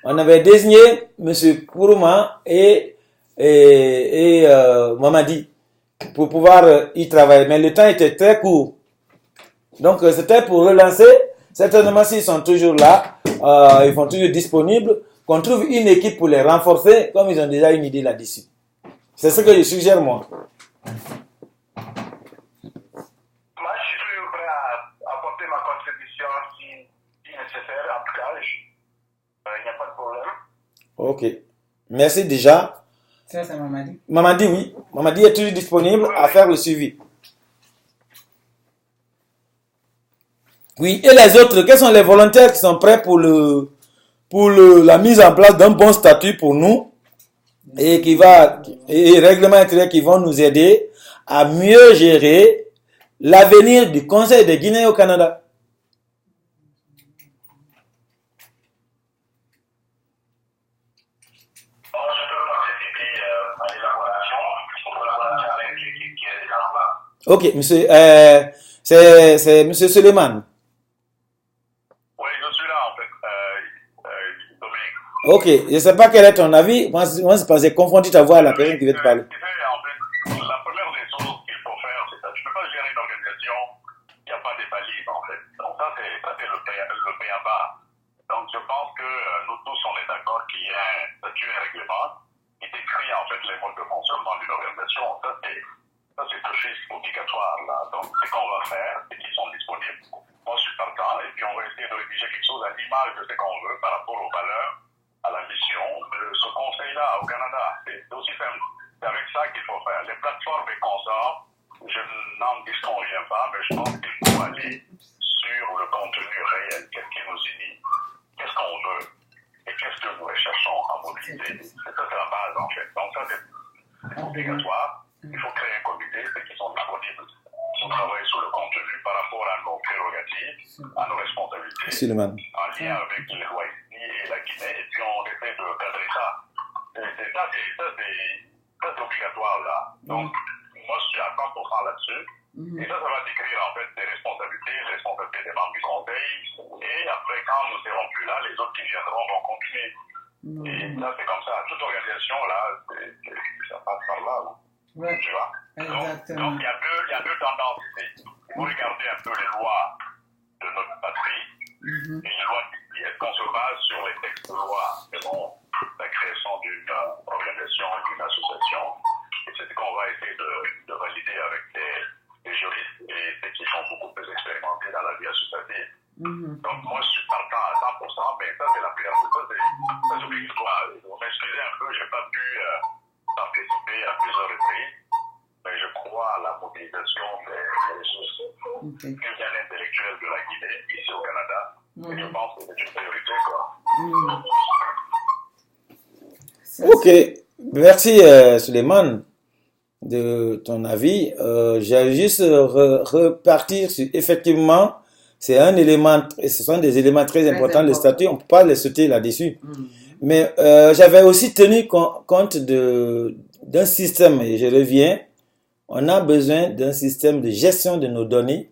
on avait désigné M. Kourouma et Mamadi pour pouvoir y travailler. Mais le temps était très court. Donc, c'était pour relancer. Certainement, s'ils sont toujours là, ils sont toujours disponibles, qu'on trouve une équipe pour les renforcer, comme ils ont déjà une idée là-dessus. C'est ce que je suggère, moi. Moi, je suis toujours prêt à apporter ma contribution si nécessaire. En tout cas, il n'y a pas de problème. Ok. Merci déjà. Ça, c'est Mamadi. Mamadi, oui. Mamadi est toujours disponible à faire le suivi. Oui, et les autres, quels sont les volontaires qui sont prêts pour la mise en place d'un bon statut pour nous et règlement intérieur qui vont nous aider à mieux gérer l'avenir du Conseil de Guinée au Canada? Ok, monsieur, c'est monsieur Suleiman. Oui, je suis là en fait, Dominique. Ok, je ne sais pas quel est ton avis. Moi c'est parce que j'ai confondu ta voix à la personne qui veut te parler. En fait, la première des choses qu'il faut faire, c'est ça. Tu ne peux pas gérer une organisation, il n'y a pas de balises en fait. Donc ça c'est le B.A.B.A. Donc je pense que nous tous on est d'accord qu'il y a un statut et un règlement qui décrit en fait les modes de fonctionnement d'une organisation. Ça c'est d'office obligatoire là. Donc ce qu'on va faire, c'est qu'ils sont disponibles. Moi je suis partant et puis on va essayer de rédiger quelque chose à l'image de ce qu'on veut par rapport aux valeurs, à la mission de ce conseil-là au Canada. C'est aussi simple. C'est avec ça qu'il faut faire. Les plateformes et consorts, je n'en disconviens pas, mais je pense qu'il faut aller sur le contenu réel. Qu'est-ce qui nous unit? Qu'est-ce qu'on veut? Et qu'est-ce que nous recherchons à mobiliser? C'est ça, c'est la base en fait. Donc ça c'est obligatoire. Il faut créer un comité, ceux qui sont disponibles pour travailler sur le contenu par rapport à nos prérogatives, à nos responsabilités, en lien avec les lois ici et la Guinée, et puis on essaie de cadrer ça. Ça c'est obligatoire là. Donc, moi je suis à 100% là-dessus. Et ça va décrire en fait les responsabilités des membres du conseil. Et après, quand nous ne serons plus là, les autres qui viendront vont continuer. Et là, c'est comme ça. Toute organisation, là, ça passe par là. Ouais. Tu vois? Donc, il y a deux tendances ici. Vous regardez un peu les lois de notre patrie. Et les lois est-ce qu'on se base sur les textes de loi selon la création d'une organisation, d'une association. Et c'est ce qu'on va essayer de valider avec les juristes et ceux qui sont beaucoup plus expérimentés dans la vie associative. Donc moi je suis partant à 100%, mais ça c'est la première chose. Ça c'est obligatoire. Vous m'excusez un peu, je n'ai pas pu participer à plusieurs reprises, mais je crois à la mobilisation des ressources bien intellectuelles de la Guinée, ici au Canada. Et je pense que c'est une priorité, quoi. Ok, merci Suleiman de ton avis. J'ai juste repartir sur effectivement c'est un élément, ce sont des éléments très importants, le statut, on ne peut pas les sauter là-dessus. Mais j'avais aussi tenu compte d'un système, et je reviens, on a besoin d'un système de gestion de nos données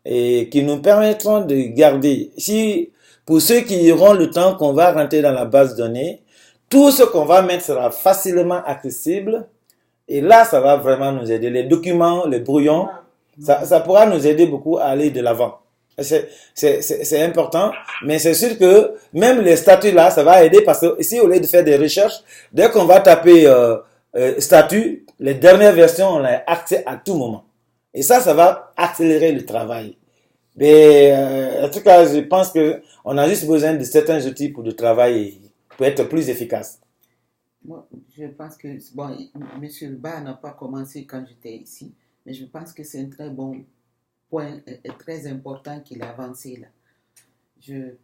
et qui nous permettront de garder, pour ceux qui auront le temps qu'on va rentrer dans la base de données, tout ce qu'on va mettre sera facilement accessible et là, ça va vraiment nous aider. Les documents, les brouillons, ça pourra nous aider beaucoup à aller de l'avant. C'est important, mais c'est sûr que même les statuts là, ça va aider parce que ici, au lieu de faire des recherches, dès qu'on va taper statut, les dernières versions, on a accès à tout moment. Et ça va accélérer le travail. Mais en tout cas, je pense que on a juste besoin de certains outils pour le travail pour être plus efficace. Moi, je pense que, bon, M. Ba n'a pas commencé quand j'étais ici, mais je pense que c'est un très bon point, très important qu'il a avancé là. Je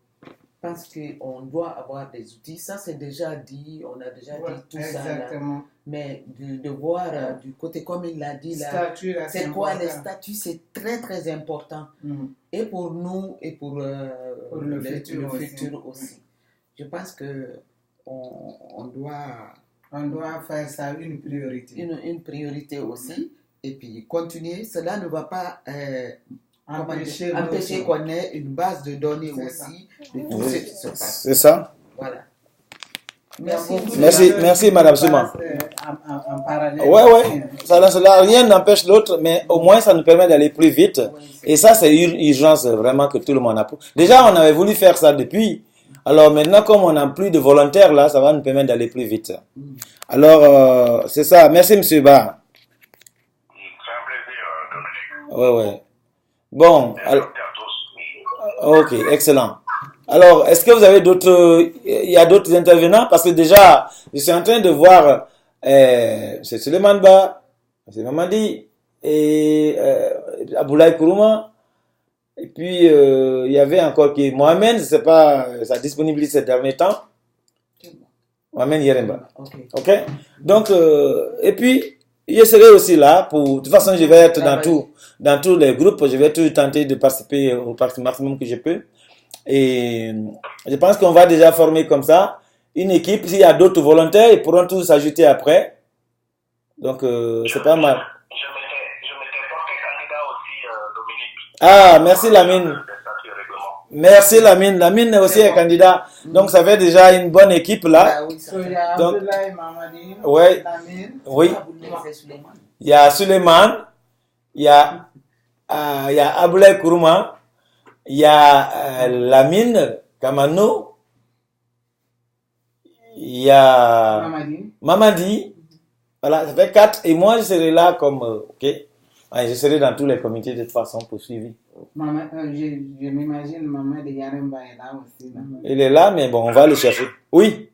pense qu'on doit avoir des outils. Ça, c'est déjà dit, on a déjà dit tout exactement. Ça là. Mais de voir du côté, comme il l'a dit là, c'est quoi les statuts, c'est très très important. Et pour nous, et pour le futur aussi. Je pense que on doit faire ça une priorité. Une priorité aussi. Et puis continuer. Cela ne va pas empêcher qu'on ait une base de données aussi de tout ce qui se passe. C'est ça. Voilà. Merci Madame Souma. Ouais. Cela, rien n'empêche l'autre, mais au moins ça nous permet d'aller plus vite. Et ça, c'est une urgence vraiment que tout le monde a. Déjà, on avait voulu faire ça depuis. Alors maintenant, comme on n'a plus de volontaires là, ça va nous permettre d'aller plus vite. Alors, c'est ça. Merci Monsieur Ba. C'est un plaisir, Dominique. Ouais. Bon. Alors, ok, excellent. Alors, est-ce que vous avez il y a d'autres intervenants? Parce que déjà, je suis en train de voir c'est Suleiman Ba, c'est Mamadi et Aboulaye Kourouma. Et puis, il y avait encore Mohamed, je ne sais pas sa disponibilité ces derniers temps. Mohamed Yeremba. Ok. Donc, et puis, je serai aussi là pour. De toute façon, je vais être dans tous les groupes. Je vais toujours tenter de participer au maximum que je peux. Et je pense qu'on va déjà former comme ça une équipe. S'il y a d'autres volontaires, ils pourront tous s'ajouter après. Donc, c'est pas mal. Je m'étais porté candidat aussi, Dominique. Ah, merci Lamine. Merci Lamine. Lamine aussi est candidat. Donc, ça fait déjà une bonne équipe là. Donc, Mamadi, ouais. Lamine. Oui. Il y a Suleiman. Il y a Aboulaye Kourouma. Il y a Lamine Kamano. Il y a Mamadi. Voilà, ça fait 4. Et moi, je serai là comme... ok. Je serai dans tous les comités de toute façon pour suivre. Je m'imagine Maman de Yaremba est là aussi. Il est là, mais bon, on va le chercher. Oui.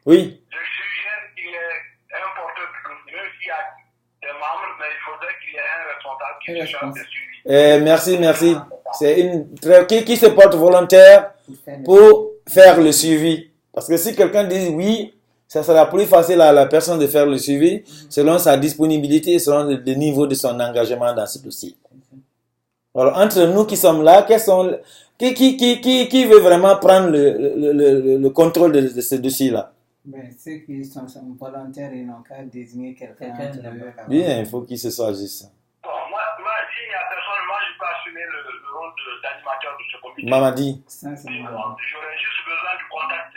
Oui. Je suggère qu'il est un porteur de dossier, même s'il y a des membres, mais il faudrait qu'il y ait un responsable qui se charge de suivi. Merci. C'est qui se porte volontaire pour faire le suivi. Parce que si quelqu'un dit oui, ça sera plus facile à la personne de faire le suivi selon sa disponibilité et selon le niveau de son engagement dans ce dossier. Alors, entre nous qui sommes là, qui veut vraiment prendre le contrôle de ce dossier-là? Ceux qui sont volontaires, ils n'ont qu'à désigner quelqu'un. Bien, il faut qu'ils se soient juste. Bon, moi, s'il y a personne, moi, je peux assumer le rôle d'animateur de ce comité. Mamadi. J'aurais juste besoin du contact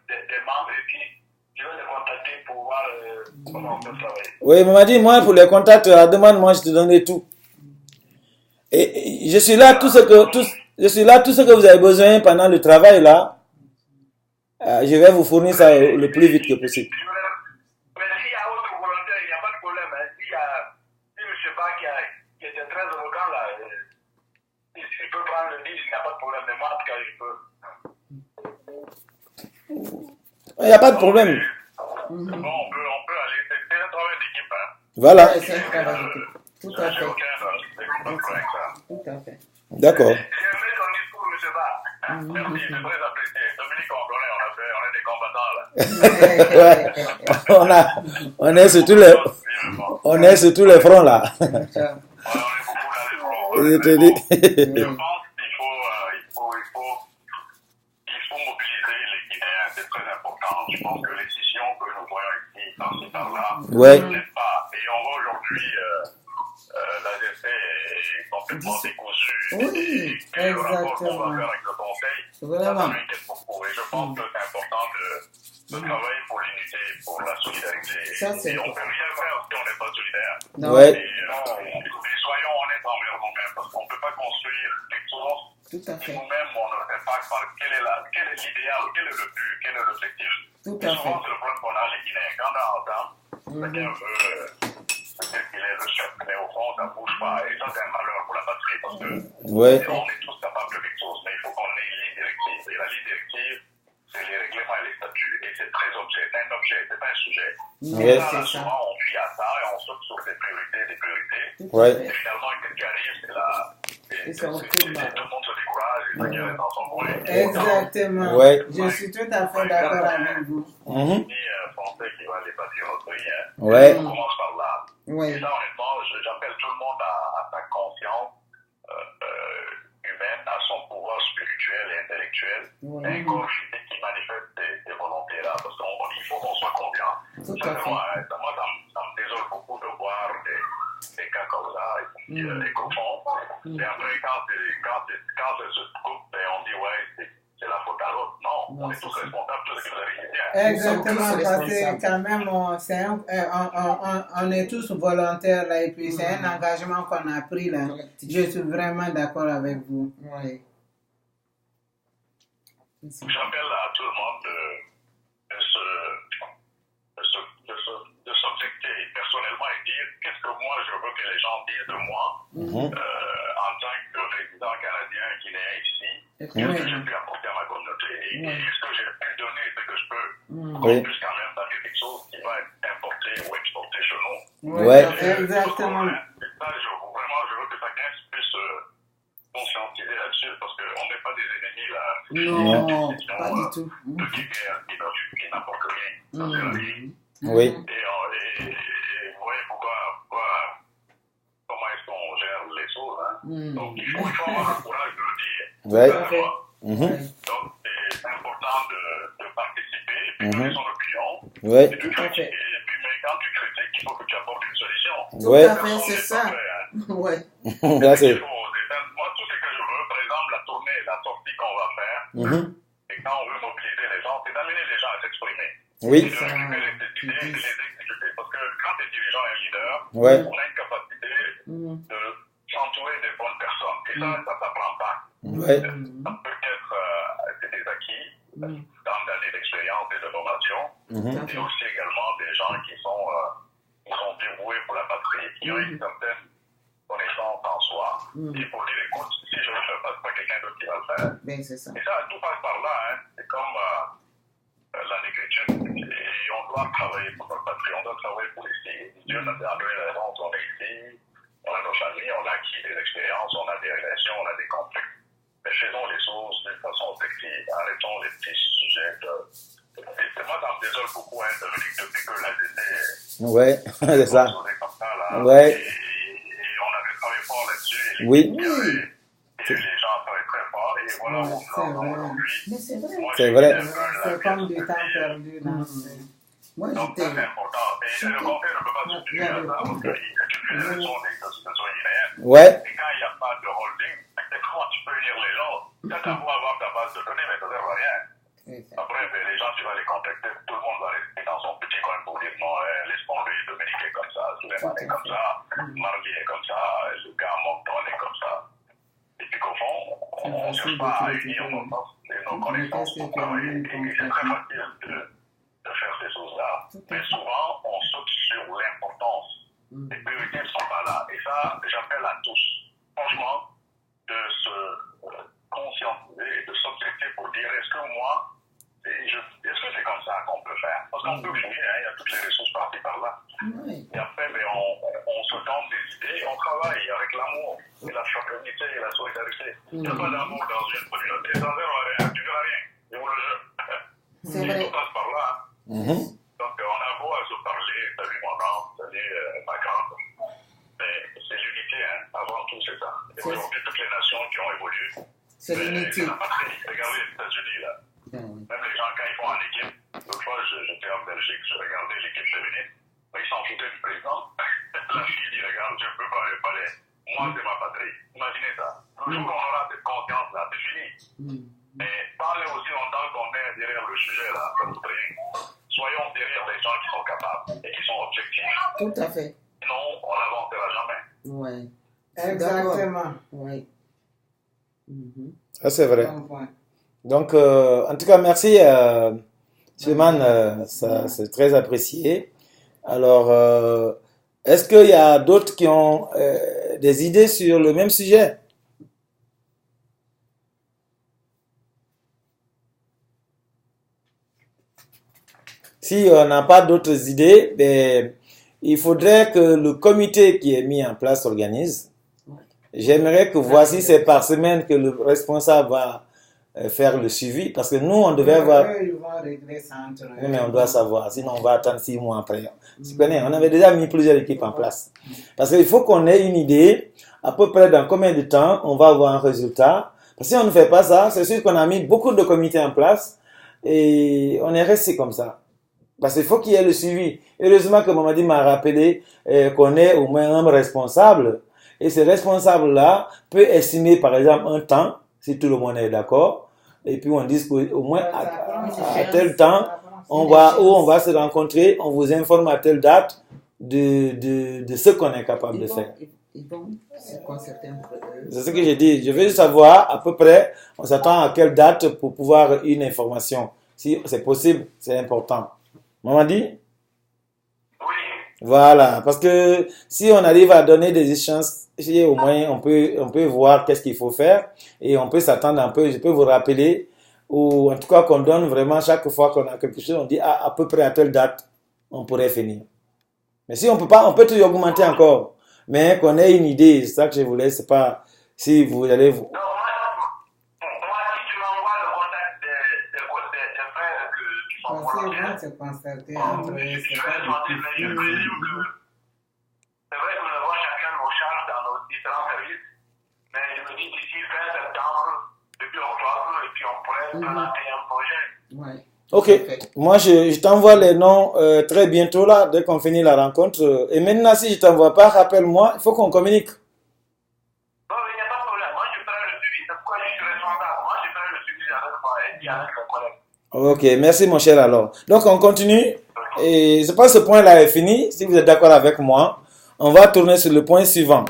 des membres et puis je vais les contacter pour voir comment on peut travailler. Oui, Mamadi, moi, pour les contacts, à la demande, moi, je te donnerai tout. Et je suis là, tout ce que vous avez besoin pendant le travail, là, je vais vous fournir ça le plus vite que possible. Mais s'il y a autre volontaire, il n'y a pas de problème. Si M. Ba qui était très arrogant, là, il peut prendre le livre, il n'y a pas de problème. Mais moi, en tout cas, je peux. Il n'y a pas de problème. Bon, on peut aller. C'est un travail d'équipe. Voilà. C'est un travail d'équipe. Tout à fait. Tout à fait. D'accord. J'ai aimé ton discours, M. Ba. Merci, c'est très apprécié. Dominique, on connaît, on est sur tous les fronts là. on est beaucoup dans les fronts. Je te dis. Je pense Ouais. N'est-ce pas? Et on voit aujourd'hui, l'AGC est complètement décousue. Oui, Et le rapport qu'on exactement. va faire avec le Conseil, ça Vraiment. m'inquiète beaucoup. Et je pense que c'est important de travailler pour l'unité, pour la solidarité. Ça, c'est et on ne important. peut rien faire si on n'est pas solidaire. Non, Ouais. Mais soyons honnêtes envers nous-mêmes, parce qu'on ne peut pas construire quelque chose tout à si fait. nous-mêmes on ne fait pas par quel est l'idéal, quel est le but, quel est l'objectif. Tout Et à souvent, fait. c'est le problème qu'on a les Guinéens. Quand on est ensemble, chacun veut peut-être qu'il est le chef, mais au fond, ça ne bouge pas. Et ça, c'est un malheur pour la patrie, parce que Ouais. on est tous capables de quelque chose, mais il faut qu'on ait une ligne directive. Et la ligne directive, c'est les règlements et les statuts. Et c'est très objet, c'est un objet, c'est pas un sujet. Ouais. Et ça, C'est là, ça. souvent, on fuit à ça et on saute sur des priorités. Tout Ouais. à Et fait. finalement, qu'est-ce qui arrive, c'est là. Et ça, on tourne mal. Tout le monde se décourage et chacun est dans son coin. Exactement. Ouais. Je suis tout à fait d'accord avec vous. Mhm. Ni français qui va aller bâtir notre pays. Hein. Ouais. On commence par là. Et Oui. ça, honnêtement, j'appelle tout le monde à sa conscience humaine, à son pouvoir spirituel et intellectuel, Oui. un corps physique qui manifeste ces volontés-là. Parce qu'il faut qu'on soit confiant. Tout à fait. Moi, ça me désole beaucoup de voir des cas comme ça, et qu'au fond, et après, quand ça se coupe, on dit, ouais, c'est la faute à l'autre. Non, Non, on est c'est tous ça. responsables de ce que vous avez dit. Exactement, Nous sommes tous parce que responsables. quand même, on est tous volontaires là, et puis c'est un engagement qu'on a pris là. Je suis vraiment d'accord avec vous. Oui. J'appelle à tout le monde de s'objecter personnellement et dire qu'est-ce que moi je veux que les gens disent de moi en tant que résident canadien guinéen ici. Qu'est-ce que j'ai pu apporter à ma communauté et est-ce que j'ai pu donner ce que je peux Oui. qu'on puisse quand même faire quelque chose qui va être importé ou exporté chez nous. Ouais. Exactement. Ça, je veux que chacun puisse conscientiser là-dessus parce qu'on n'est pas des ennemis là. Non, C'est pas du tout. de guerre qui n'apporte rien. Ça sert à rien. Oui. Et vous voyez comment est-ce qu'on gère les choses. Hein? Donc il faut avoir le courage de le dire. Ouais. Sincèrement. Mhm. Donc c'est important de participer et puis donner son opinion. Ouais. Et de critiquer. Et puis, mais quand tu critiques, il faut que tu apportes une solution. Ouais. Tout à fait, c'est ça. Oui. Là, c'est. Moi, tout ce que je veux, par exemple, la tournée, la sortie qu'on va faire, Mhm. et quand on veut mobiliser les gens, c'est d'amener les gens à s'exprimer. Oui. Et de récupérer ces idées et de les exécuter. Parce que quand tu es dirigeant et leader, Ouais. on a une capacité de s'entourer des bonnes personnes. Et ça ne s'apprend pas. Ouais. Ça peut être c'est des acquis, tant d'années d'expérience et de formation, Mhm. et aussi également des gens qui sont dévoués pour la patrie, qui ont une certaine connaissance en soi. Et pour dire, écoute, si je ne le fais pas, c'est pas quelqu'un d'autre qui va le faire. Ben, c'est ça. Et ça, tout passe par là. Hein. C'est comme la négritude. Et on doit travailler pour notre patrie, on doit travailler pour ici. Dieu nous a donné la raison, on est ici, on a nos familles, on a acquis des expériences, on a des relations, on a des conflits. Mais faisons les choses d'une façon objective. Arrêtons les petits sujets Et moi, ça me désole beaucoup, hein, Dominique, depuis que l'AGC Ouais. C'est ça. comme ça, là. Ouais. Et on avait travaillé fort là-dessus. Et Oui. les gens travaillent très fort. Et voilà, on C'est en vrai. aujourd'hui. Mais c'est vrai. Moi, C'est j'ai vrai. quitté un peu la C'est comme vie du temps associative. perdu là. Moi, Donc, ça, c'est j'étais. important. Et le conseil ne peut pas substituer à ça, parce que c'est une fédération des associations guinéennes. Ouais. Et quand il n'y a pas de holding, comment tu peux unir les gens? Tu as beau avoir ta base de données, mais ça ne sert à rien. Après, ben, les gens, tu vas les contacter, tout le monde va rester dans son petit coin pour dire non, laisse tomber, Dominique est comme ça, Suleiman est comme ça, Marley est comme ça, Lucas Monton est comme ça. Et puis qu'au fond, on ne cherche pas à unir nos forces et nos connaissances pour travailler. Et c'est très facile de faire ces choses-là. Mais souvent, on saute sur l'importance. Les priorités ne sont pas là. Et ça, j'appelle à tous, franchement, de se conscientiser et de s'objecter pour dire est-ce que moi, est-ce que c'est comme ça qu'on peut faire? Parce qu'on peut fouiller, hein, il y a toutes les ressources par-ci par-là. Et après, mais on se donne des idées, on travaille avec l'amour et la fraternité et la solidarité. Il n'y a pas d'amour dans une communauté, ça ne sert à rien, tu verras rien. Et on le jeu. C'est vrai. On passe par là. Hein. Donc, on a beau à se parler, salut mon âme, salut ma grande. Mais c'est l'unité, hein. Avant tout, c'est ça. Et aujourd'hui, toutes les nations qui ont évolué, C'est l'unité. c'est la patrie. Regardez les États-Unis, là. Même les gens, quand ils font en équipe, l'autre fois, j'étais en Belgique, je regardais l'équipe féminine, mais ils s'en je ne peux pas les parler. Moi, c'est ma patrie. Imaginez ça. Le jour où on aura cette conscience-là, c'est fini. Mais parlez aussi longtemps qu'on est derrière le sujet là. Soyons derrière les gens qui sont capables et qui sont objectifs. Tout à fait. Sinon, on n'avancera jamais. Ouais. Exactement. Oui. Ça, c'est vrai. Bon point. Donc, en tout cas, merci, Suleiman, ça, c'est très apprécié. Alors, est-ce qu'il y a d'autres qui ont des idées sur le même sujet? Si on n'a pas d'autres idées, ben, il faudrait que le comité qui est mis en place s'organise. J'aimerais que voici c'est par semaine que le responsable va faire le suivi, parce que nous, on devait avoir... Ils vont régler ça entre eux. Oui, mais on doit savoir, sinon on va attendre 6 mois après. Tu connais, on avait déjà mis plusieurs équipes en place. Parce qu'il faut qu'on ait une idée, à peu près dans combien de temps on va avoir un résultat. Parce que si on ne fait pas ça, c'est sûr qu'on a mis beaucoup de comités en place et on est resté comme ça. Parce qu'il faut qu'il y ait le suivi. Heureusement que Mamadi m'a rappelé qu'on ait au moins un responsable. Et ce responsable-là peut estimer, par exemple, un temps, si tout le monde est d'accord. Et puis on dit qu'au moins à tel temps, on va se rencontrer, on vous informe à telle date de ce qu'on est capable de faire. Ils vont se concerter entre eux. C'est ce que j'ai dit. Je veux savoir à peu près, on s'attend à quelle date pour pouvoir une information. Si c'est possible, c'est important. Mamadi? Oui. Voilà, parce que si on arrive à donner des échanges, au moins on peut voir qu'est-ce qu'il faut faire et on peut s'attendre un peu. Je peux vous rappeler, ou en tout cas qu'on donne vraiment chaque fois qu'on a quelque chose, on dit à peu près à telle date, on pourrait finir. Mais si on peut pas, on peut tout augmenter encore. Mais qu'on ait une idée, c'est ça que je voulais, c'est pas si vous allez vous... Donc, moi, si tu m'envoies le contact des frères qui sont volontaires, Ils vont se concerter entre eux. je vais demander, mais je présume que c'est vrai que nous avons chacun nos charges dans nos différents services, mais je me dis d'ici fin septembre, début octobre, et puis on pourrait présenter un projet. Ouais. Ok, moi je t'envoie les noms très bientôt là, dès qu'on finit la rencontre. Et maintenant, si je t'envoie pas, rappelle-moi, il faut qu'on communique. Non, mais il n'y a pas de problème. Moi, je ferai le suivi. C'est pourquoi je suis responsable. Moi, je ferai le suivi avec moi et avec mes collègues. Ok, merci mon cher alors. Donc on continue. Et je pense que ce point-là est fini. Si vous êtes d'accord avec moi, on va tourner sur le point suivant.